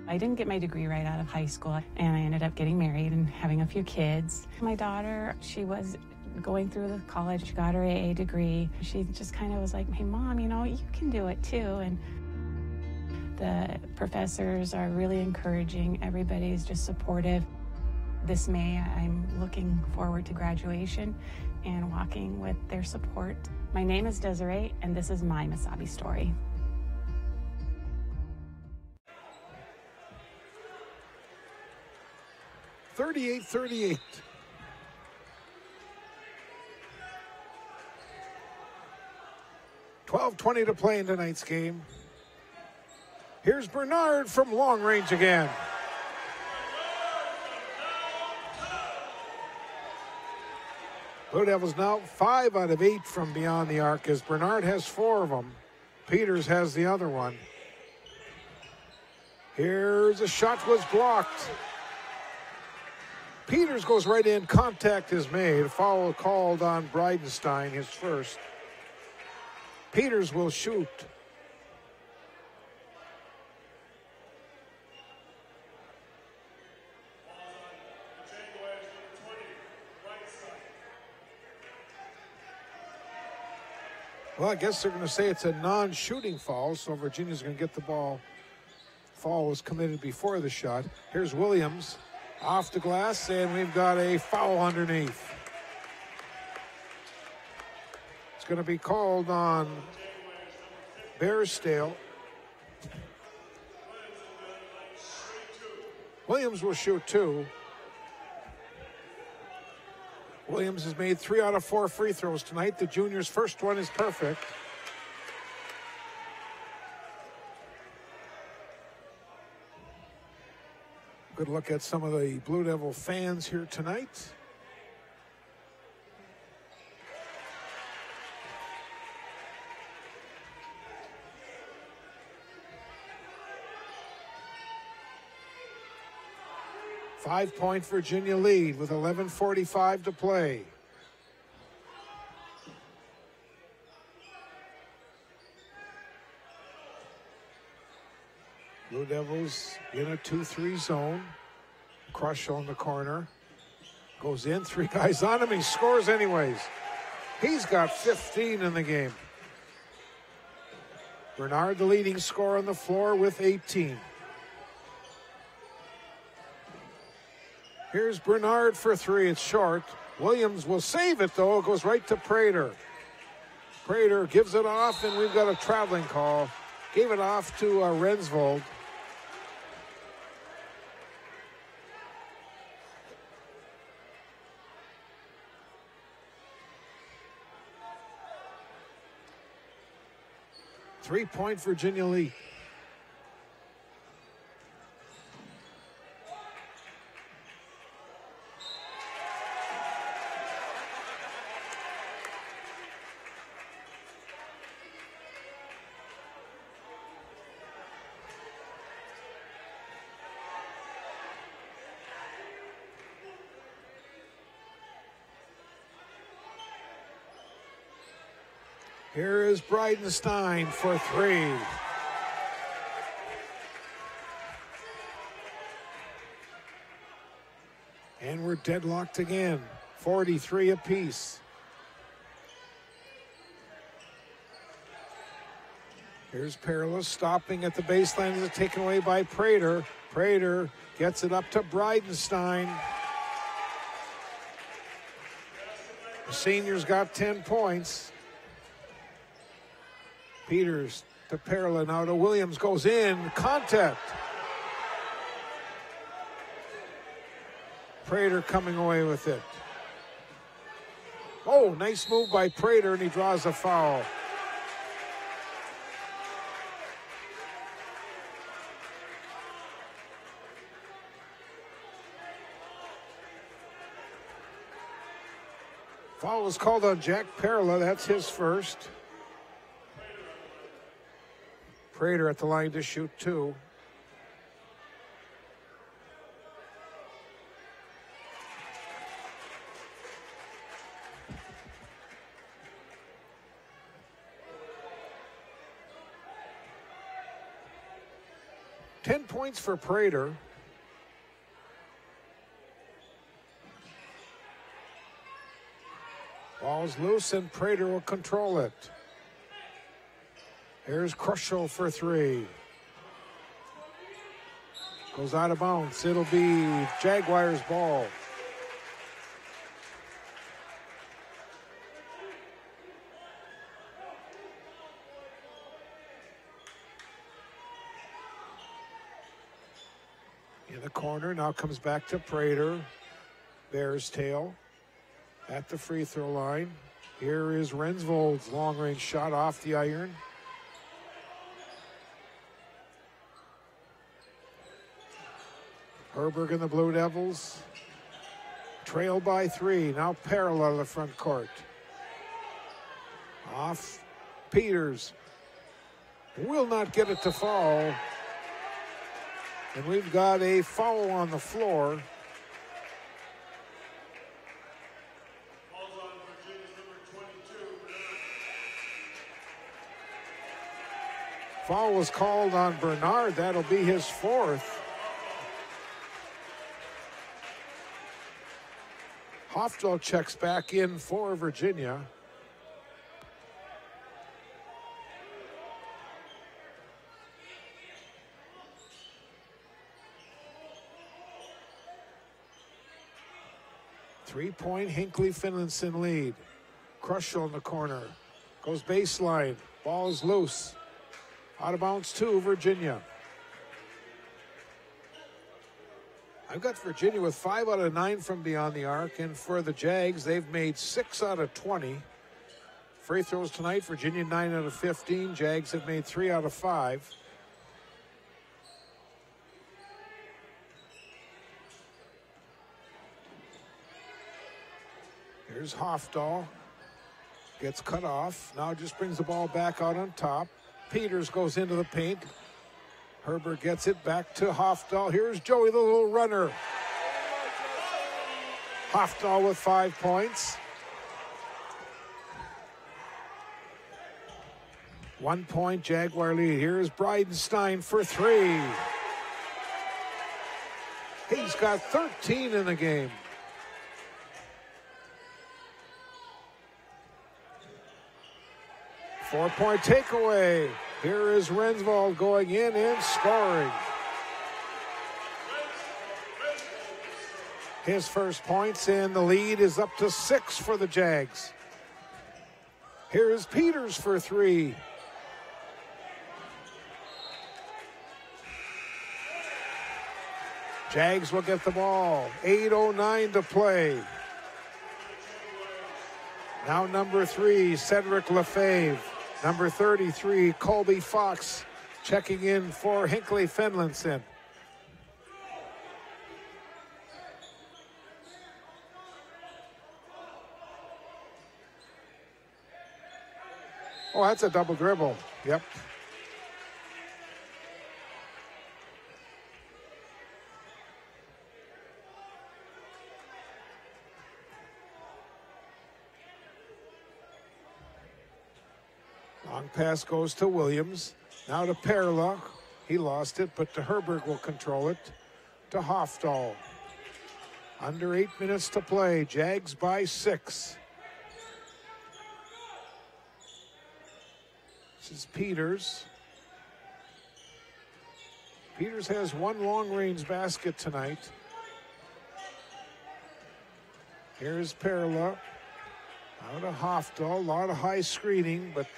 I didn't get my degree right out of high school, and I ended up getting married and having a few kids. My daughter, she was going through the college, she got her AA degree. She just kind of was like, hey, Mom, you know, you can do it too. And the professors are really encouraging. Everybody's just supportive. This May, I'm looking forward to graduation and walking with their support. My name is Desiree, and this is my Mesabi story. 38-38. $12:20 to play in tonight's game. Here's Bernard from long range again. Blue Devils now 5 out of 8 from beyond the arc as Bernard has 4 of them. Peters has the other one. Here's a shot was blocked. Peters goes right in. Contact is made. A foul called on Bridenstine, his first. Peters will shoot. Well, I guess they're going to say it's a non-shooting foul, so Virginia's going to get the ball. Foul was committed before the shot. Here's Williams off the glass, and we've got a foul underneath. It's going to be called on Bairstale. Williams will shoot 2. Williams has made 3 out of 4 free throws tonight. The junior's first one is perfect. Good look at some of the Blue Devil fans here tonight. Five-point Virginia lead with 11:45 to play. Blue Devils in a 2-3 zone. Crush on the corner. Goes in, 3 guys on him. He scores anyways. He's got 15 in the game. Bernard, the leading scorer on the floor with 18. Here's Bernard for 3. It's short. Williams will save it, though. It goes right to Prater. Prater gives it off, and we've got a traveling call. Gave it off to Rensvold. Three-point Virginia lead. Here is Bridenstine for 3. And we're deadlocked again. 43 apiece. Here's Perilous stopping at the baseline. Is taken away by Prater. Prater gets it up to Bridenstine. The senior's got 10 points. Peters to Perla, now to Williams, goes in, contact. Prater coming away with it. Oh, nice move by Prater, and he draws a foul. Foul was called on Jack Perla, that's his first. Prater at the line to shoot 2. Ten points for Prater. Ball's loose and Prater will control it. Here's Crushel for 3. Goes out of bounds. It'll be Jaguars' ball. In the corner, now comes back to Prater. Bears tail at the free throw line. Here is Rensvold's long-range shot off the iron. Herberg and the Blue Devils trail by 3. Now parallel to the front court. Off Peters. Will not get it to fall. And we've got a foul on the floor. Foul was called on Bernard. That'll be his 4th. Hofdal checks back in for Virginia. 3-point Hinckley Finlayson lead. Crushel in the corner. Goes baseline. Ball is loose. Out of bounds to Virginia. I've got Virginia with 5 out of 9 from beyond the arc, and for the Jags, they've made 6 out of 20. Free throws tonight, Virginia 9 out of 15. Jags have made 3 out of 5. Here's Hofdahl. Gets cut off. Now just brings the ball back out on top. Peters goes into the paint. Herbert gets it back to Hofdahl. Here's Joey, the little runner. Hofdahl with 5 points. 1 point Jaguar lead. Here's Bridenstine for 3. He's got 13 in the game. Four-point takeaway. Here is Rensvold going in and scoring. His first points, and the lead is up to 6 for the Jags. Here is Peters for 3. Jags will get the ball. 8:09 to play. Now number 3, Cedric Lefebvre. Number 33, Colby Fox, checking in for Hinckley Finlayson. Oh, that's a double dribble. Yep. Long pass goes to Williams. Now to Perla. He lost it, but to Herbert will control it. To Hofdahl. Under 8 minutes to play. Jags by 6. This is Peters. Peters has 1 long-range basket tonight. Here's Perla. Now to Hofdahl. A lot of high screening, but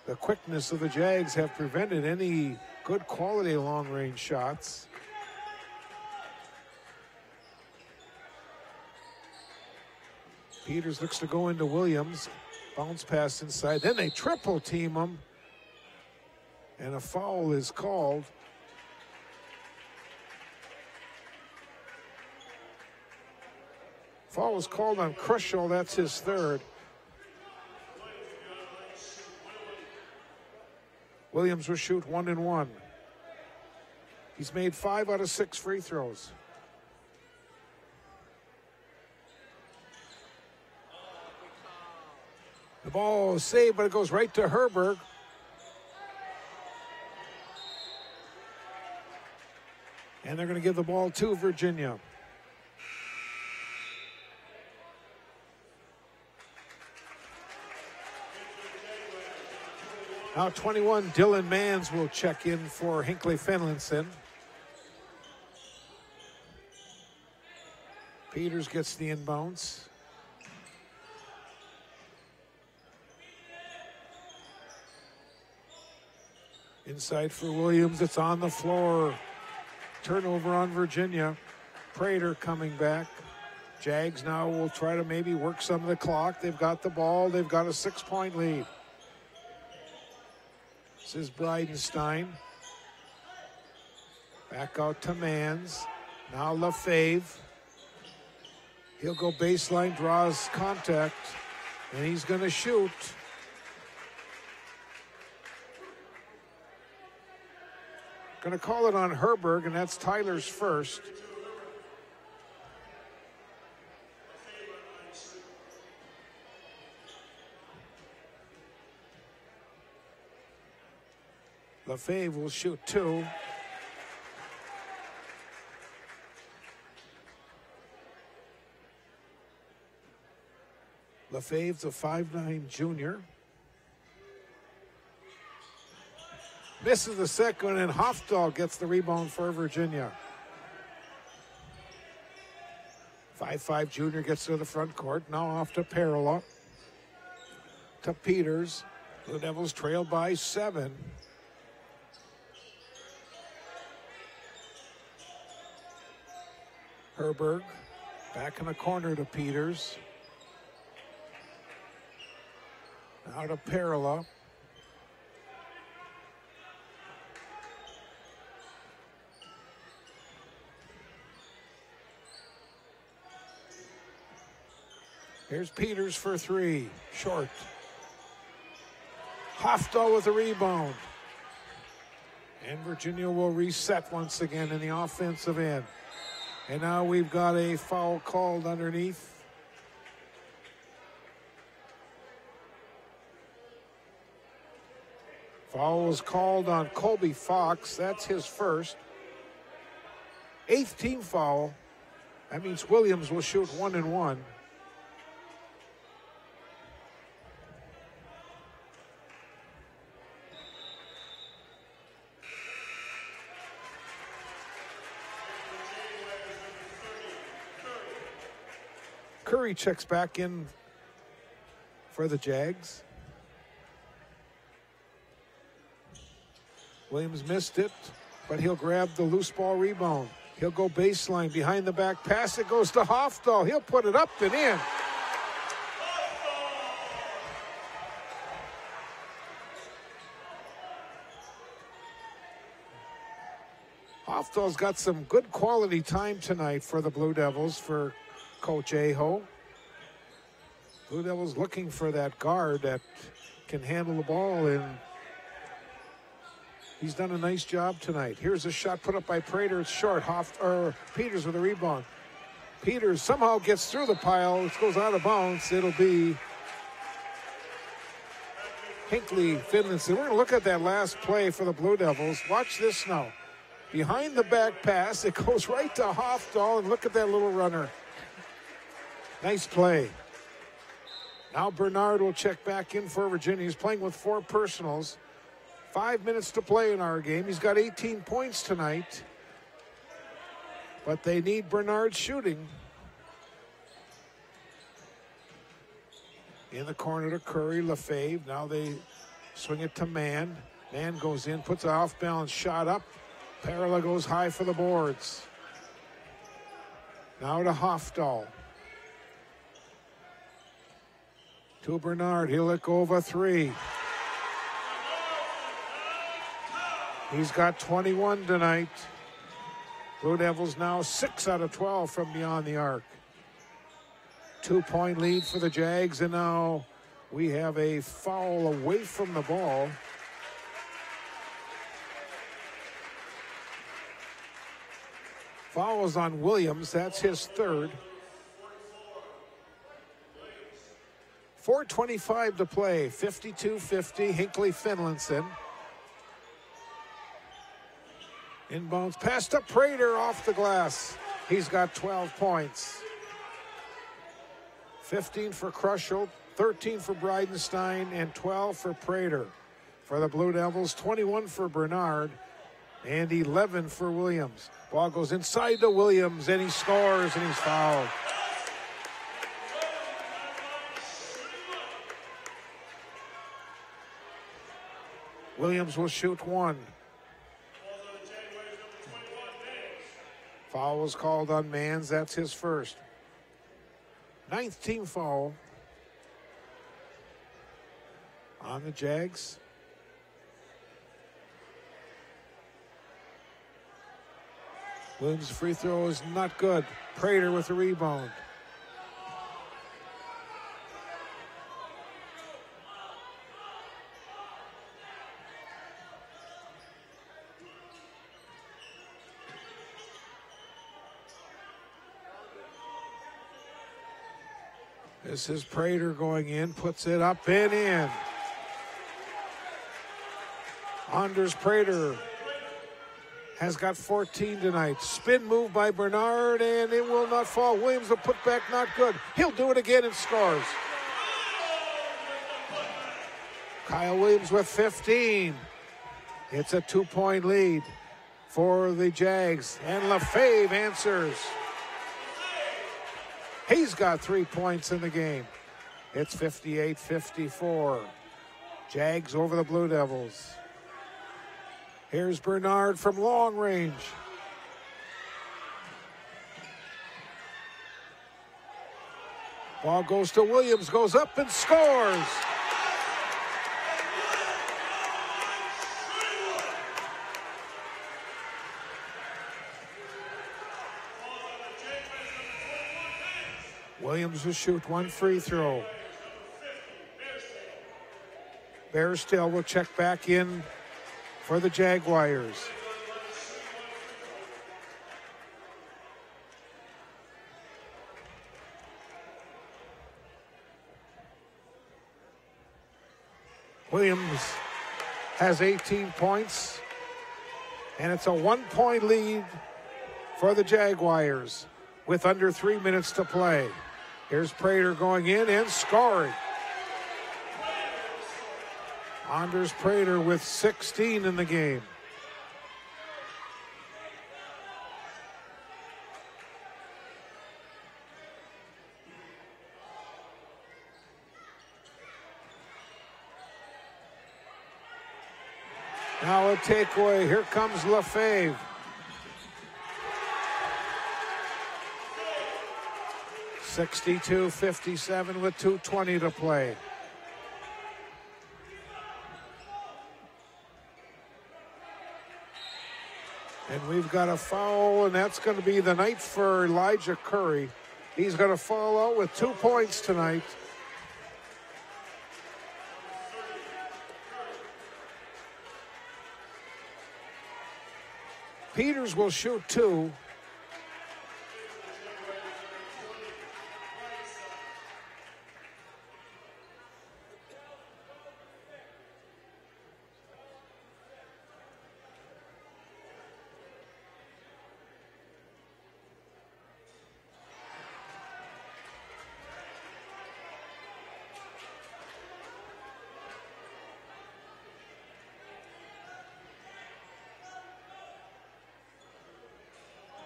the quickness of the Jags have prevented any good quality long-range shots. Peters looks to go into Williams. Bounce pass inside. Then they triple team him. And a foul is called. Foul was called on Crushel. That's his 3rd. Williams will shoot 1 and 1. He's made 5 out of 6 free throws. The ball is saved, but it goes right to Herbert. And they're going to give the ball to Virginia. Now 21, Dylan Mans will check in for Hinckley Finlayson. Peters gets the inbounds. Inside for Williams, it's on the floor. Turnover on Virginia. Prater coming back. Jags now will try to maybe work some of the clock. They've got the ball. They've got a 6-point lead. This is Bridenstine. Back out to Mans. Now Lefebvre. He'll go baseline, draws contact, and he's going to shoot. Going to call it on Herbert, and that's Tyler's first. Lefebvre will shoot 2. Lefebvre's a 5'9" junior. Misses the second, and Hofdahl gets the rebound for Virginia. 5'5" junior gets to the front court. Now off to Parola. To Peters. Blue Devils trail by 7. Herberg back in the corner to Peters. Now to Parola. Here's Peters for 3. Short. Hofdahl with a rebound. And Virginia will reset once again in the offensive end. And now we've got a foul called underneath. Foul was called on Colby Fox. That's his first. 8th team foul. That means Williams will shoot 1-1. Curry checks back in for the Jags. Williams missed it, but he'll grab the loose ball rebound. He'll go baseline, behind the back pass. It goes to Hofdahl. He'll put it up and in. Hofdahl's got some good quality time tonight for the Blue Devils, for Coach Aho. Blue Devils looking for that guard that can handle the ball, and he's done a nice job tonight. Here's a shot put up by Prater. It's short. Peters with a rebound. Peters somehow gets through the pile. It goes out of bounds. It'll be Hinckley, Finlayson. We're going to look at that last play for the Blue Devils. Watch this now. Behind the back pass, it goes right to Hofdahl, and look at that little runner. Nice play. Now Bernard will check back in for Virginia. He's playing with 4 personals. 5 minutes to play in our game. He's got 18 points tonight. But they need Bernard shooting. In the corner to Curry, Lefebvre. Now they swing it to Mann. Mann goes in, puts an off-balance shot up. Parola goes high for the boards. Now to Hofdahl. To Bernard. He'll let go of a 3. He's got 21 tonight. Blue Devils now 6 out of 12 from beyond the arc. 2-point lead for the Jags, and now we have a foul away from the ball. Foul is on Williams. That's his 3rd. 4:25 to play. 52-50. Hinckley, Finlayson. Inbounds, passed up Prater off the glass. He's got 12 points. 15 for Kruschel, 13 for Bridenstine, and 12 for Prater. For the Blue Devils, 21 for Bernard, and 11 for Williams. Ball goes inside to Williams, and he scores, and he's fouled. Williams will shoot 1. Foul was called on Mans. That's his first. 9th team foul on the Jags. Williams' free throw is not good. Prater with the rebound. This is Prater going in, puts it up and in. Anders Prater has got 14 tonight. Spin move by Bernard, and it will not fall. Williams, the putback, not good. He'll do it again and scores. Kyle Williams with 15. It's a 2-point lead for the Jags, and Lefebvre answers. He's got 3 points in the game. It's 58-54. Jags over the Blue Devils. Here's Bernard from long range. Ball goes to Williams, goes up and scores. Williams will shoot one free throw. Bearstail will check back in for the Jaguars. Williams has 18 points, and it's a 1-point lead for the Jaguars with under 3 minutes to play. Here's Prater going in and scoring. Anders Prater with 16 in the game. Now a takeaway. Here comes Lefebvre. (62-57) with 2:20 to play. And we've got a foul, and that's going to be the night for Elijah Curry. He's going to fall out with 2 points tonight. Peters will shoot 2.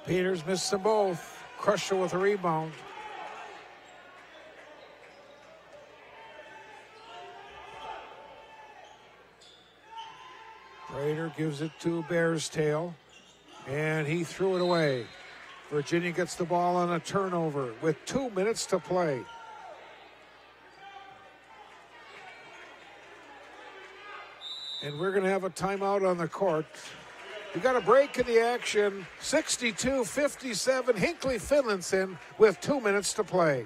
Peters missed them both. Crusher with a rebound. Prater gives it to Bearstail, and he threw it away. Virginia gets the ball on a turnover with 2 minutes to play. And we're going to have a timeout on the court. We got a break in the action. 62-57. Hinckley Finlayson with 2 minutes to play.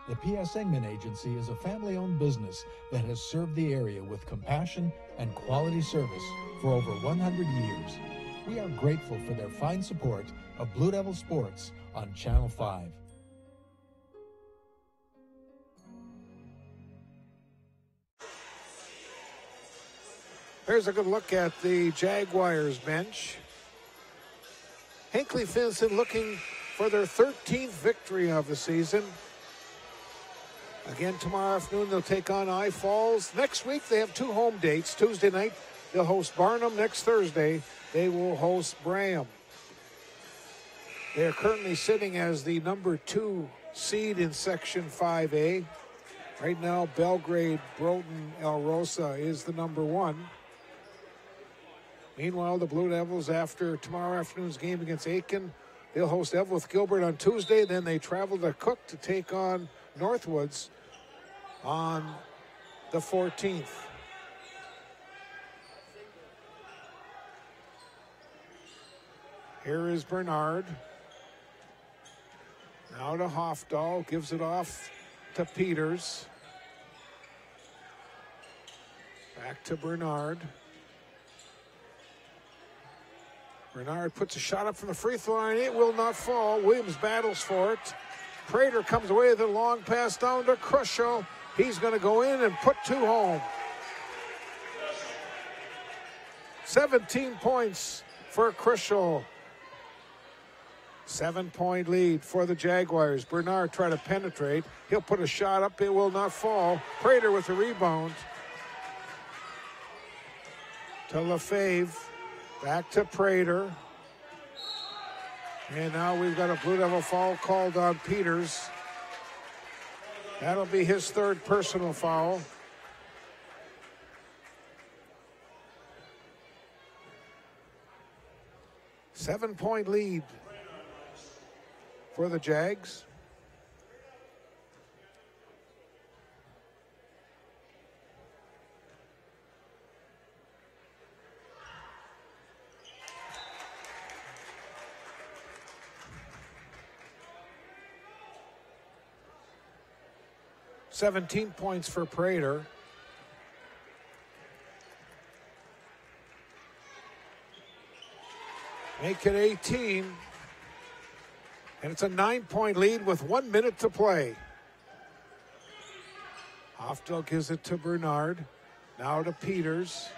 The P.S. Engman Agency is a family-owned business that has served the area with compassion and quality service for over 100 years. We are grateful for their fine support of Blue Devil Sports on Channel 5. Here's a good look at the Jaguars bench. Hinckley Finlayson looking for their 13th victory of the season. Again, tomorrow afternoon, they'll take on I Falls. Next week, they have 2 home dates. Tuesday night, they'll host Barnum. Next Thursday, they will host Braham. They are currently sitting as the number 2 seed in Section 5A. Right now, Belgrade, Broughton, El Rosa is the number 1. Meanwhile, the Blue Devils, after tomorrow afternoon's game against Aiken, they'll host Evelyn Gilbert on Tuesday. Then they travel to Cook to take on Northwoods on the 14th. Here is Bernard. Now to Hofdahl, gives it off to Peters. Back to Bernard. Bernard puts a shot up from the free throw line. It will not fall. Williams battles for it. Prater comes away with a long pass down to Crusher. He's going to go in and put 2 home. 17 points for Crucial. 7-point lead for the Jaguars. Bernard trying to penetrate. He'll put a shot up. It will not fall. Prater with the rebound. To Lefebvre. Back to Prater. And now we've got a Blue Devil foul called on Peters. That'll be his third personal foul. Seven-point lead for the Jags. Seventeen points for Prater. Make it 18. And it's a 9-point lead with 1 minute to play. Hofdal gives it to Bernard. Now to Peters.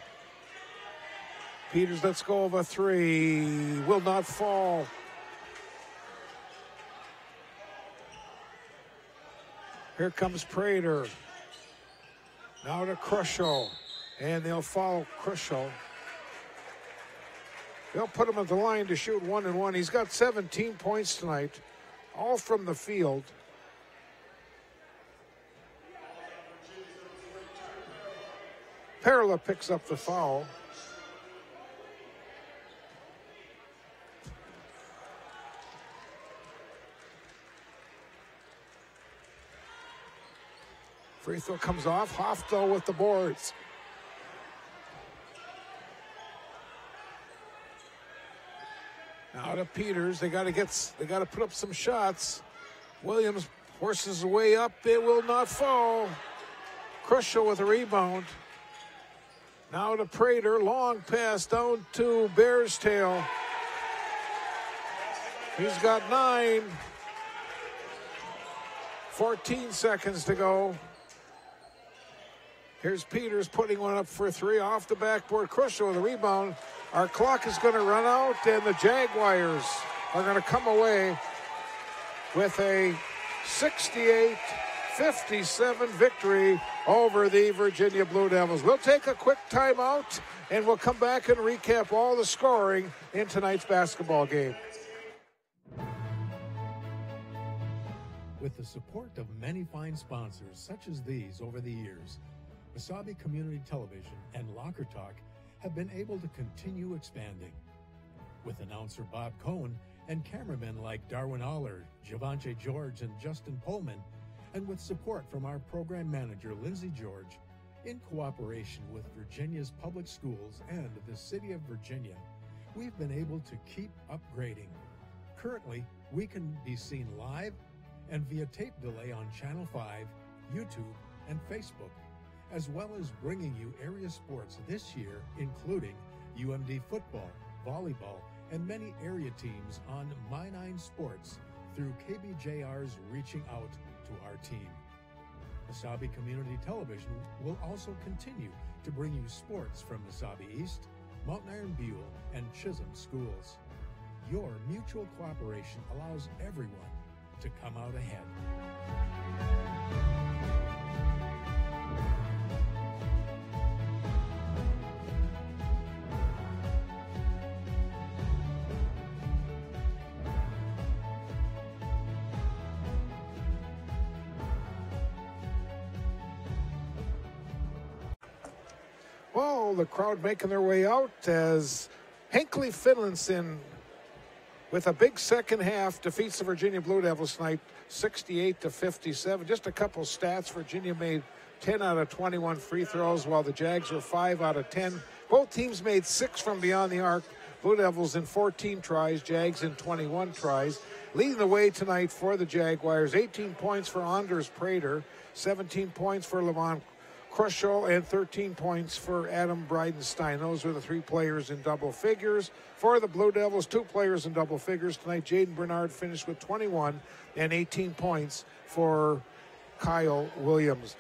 Peters lets go of a three. Will not fall. Here comes Prater. Now to Crucial. And they'll foul Crucial. They'll put him at the line to shoot 1-1. He's got 17 points tonight, all from the field. Perla picks up the foul. Free throw comes off. Hofdal with the boards. Now to Peters. They got to put up some shots. Williams forces the way up. It will not fall. Crucial with a rebound. Now to Prater. Long pass down to Bearstail. He's got 9. 14 seconds to go. Here's Peters putting one up for 3 off the backboard. Crucial with a rebound. Our clock is going to run out, and the Jaguars are going to come away with a 68-57 victory over the Virginia Blue Devils. We'll take a quick timeout, and we'll come back and recap all the scoring in tonight's basketball game. With the support of many fine sponsors such as these over the years, Mesabi Community Television and Locker Talk have been able to continue expanding. With announcer Bob Cohn and cameramen like Darwin Aller, Javante George, and Justin Pullman, and with support from our program manager Lindsey George, in cooperation with Virginia's public schools and the City of Virginia, we've been able to keep upgrading. Currently, we can be seen live and via tape delay on Channel 5, YouTube, and Facebook, as well as bringing you area sports this year, including UMD football, volleyball, and many area teams on My9 Sports through KBJR's Reaching Out to Our Team. Mesabi Community Television will also continue to bring you sports from Mesabi East, Mountain Iron Buell, and Chisholm schools. Your mutual cooperation allows everyone to come out ahead. Well, the crowd making their way out as Hinckley Finlayson with a big second half defeats the Virginia Blue Devils tonight, 68-57. Just a couple stats. Virginia made 10 out of 21 free throws, while the Jags were 5 out of 10. Both teams made 6 from beyond the arc. Blue Devils in 14 tries, Jags in 21 tries. Leading the way tonight for the Jaguars, 18 points for Anders Prater, 17 points for Levon Crucial, and 13 points for Adam Bridenstine. Those were the 3 players in double figures. For the Blue Devils, 2 players in double figures tonight. Jaden Bernard finished with 21 and 18 points for Kyle Williams.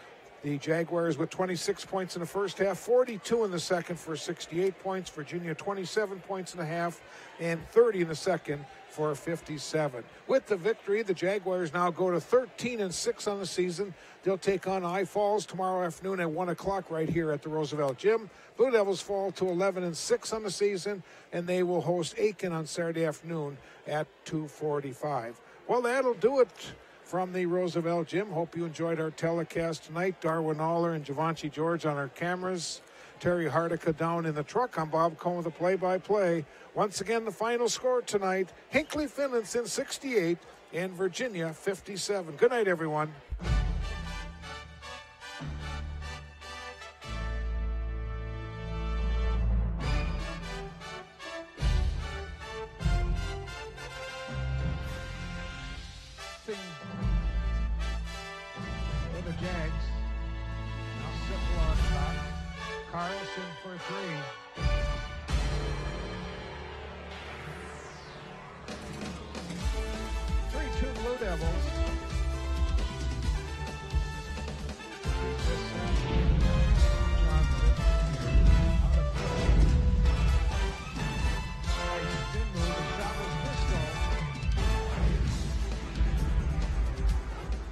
The Jaguars with 26 points in the first half, 42 in the second for 68 points. Virginia 27 points in the half and 30 in the second for 57. With the victory, the Jaguars now go to 13-6 on the season. They'll take on I Falls tomorrow afternoon at 1 o'clock right here at the Roosevelt Gym. Blue Devils fall to 11-6 on the season, and they will host Aiken on Saturday afternoon at 2:45. Well, that'll do it from the Roosevelt Gym. Hope you enjoyed our telecast tonight. Darwin Aller and Javanchi George on our cameras. Terry Hardica down in the truck. I'm Bob Cohen with the play-by-play. Once again, the final score tonight, Hinckley Finlayson 68 and Virginia 57. Good night, everyone. For the Jags. Now Sipple on top. Carlson for three. Blue Devils.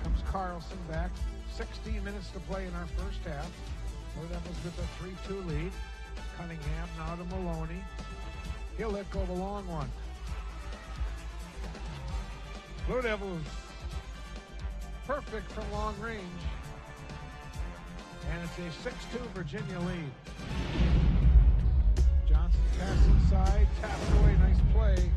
Comes Carlson back. 16 minutes to play in our first half. Blue Devils with a 3-2 lead. Cunningham now to Maloney. He'll let go the long one. Blue Devils perfect from long range. And it's a 6-2 Virginia lead. Johnson pass inside, tapped away, nice play.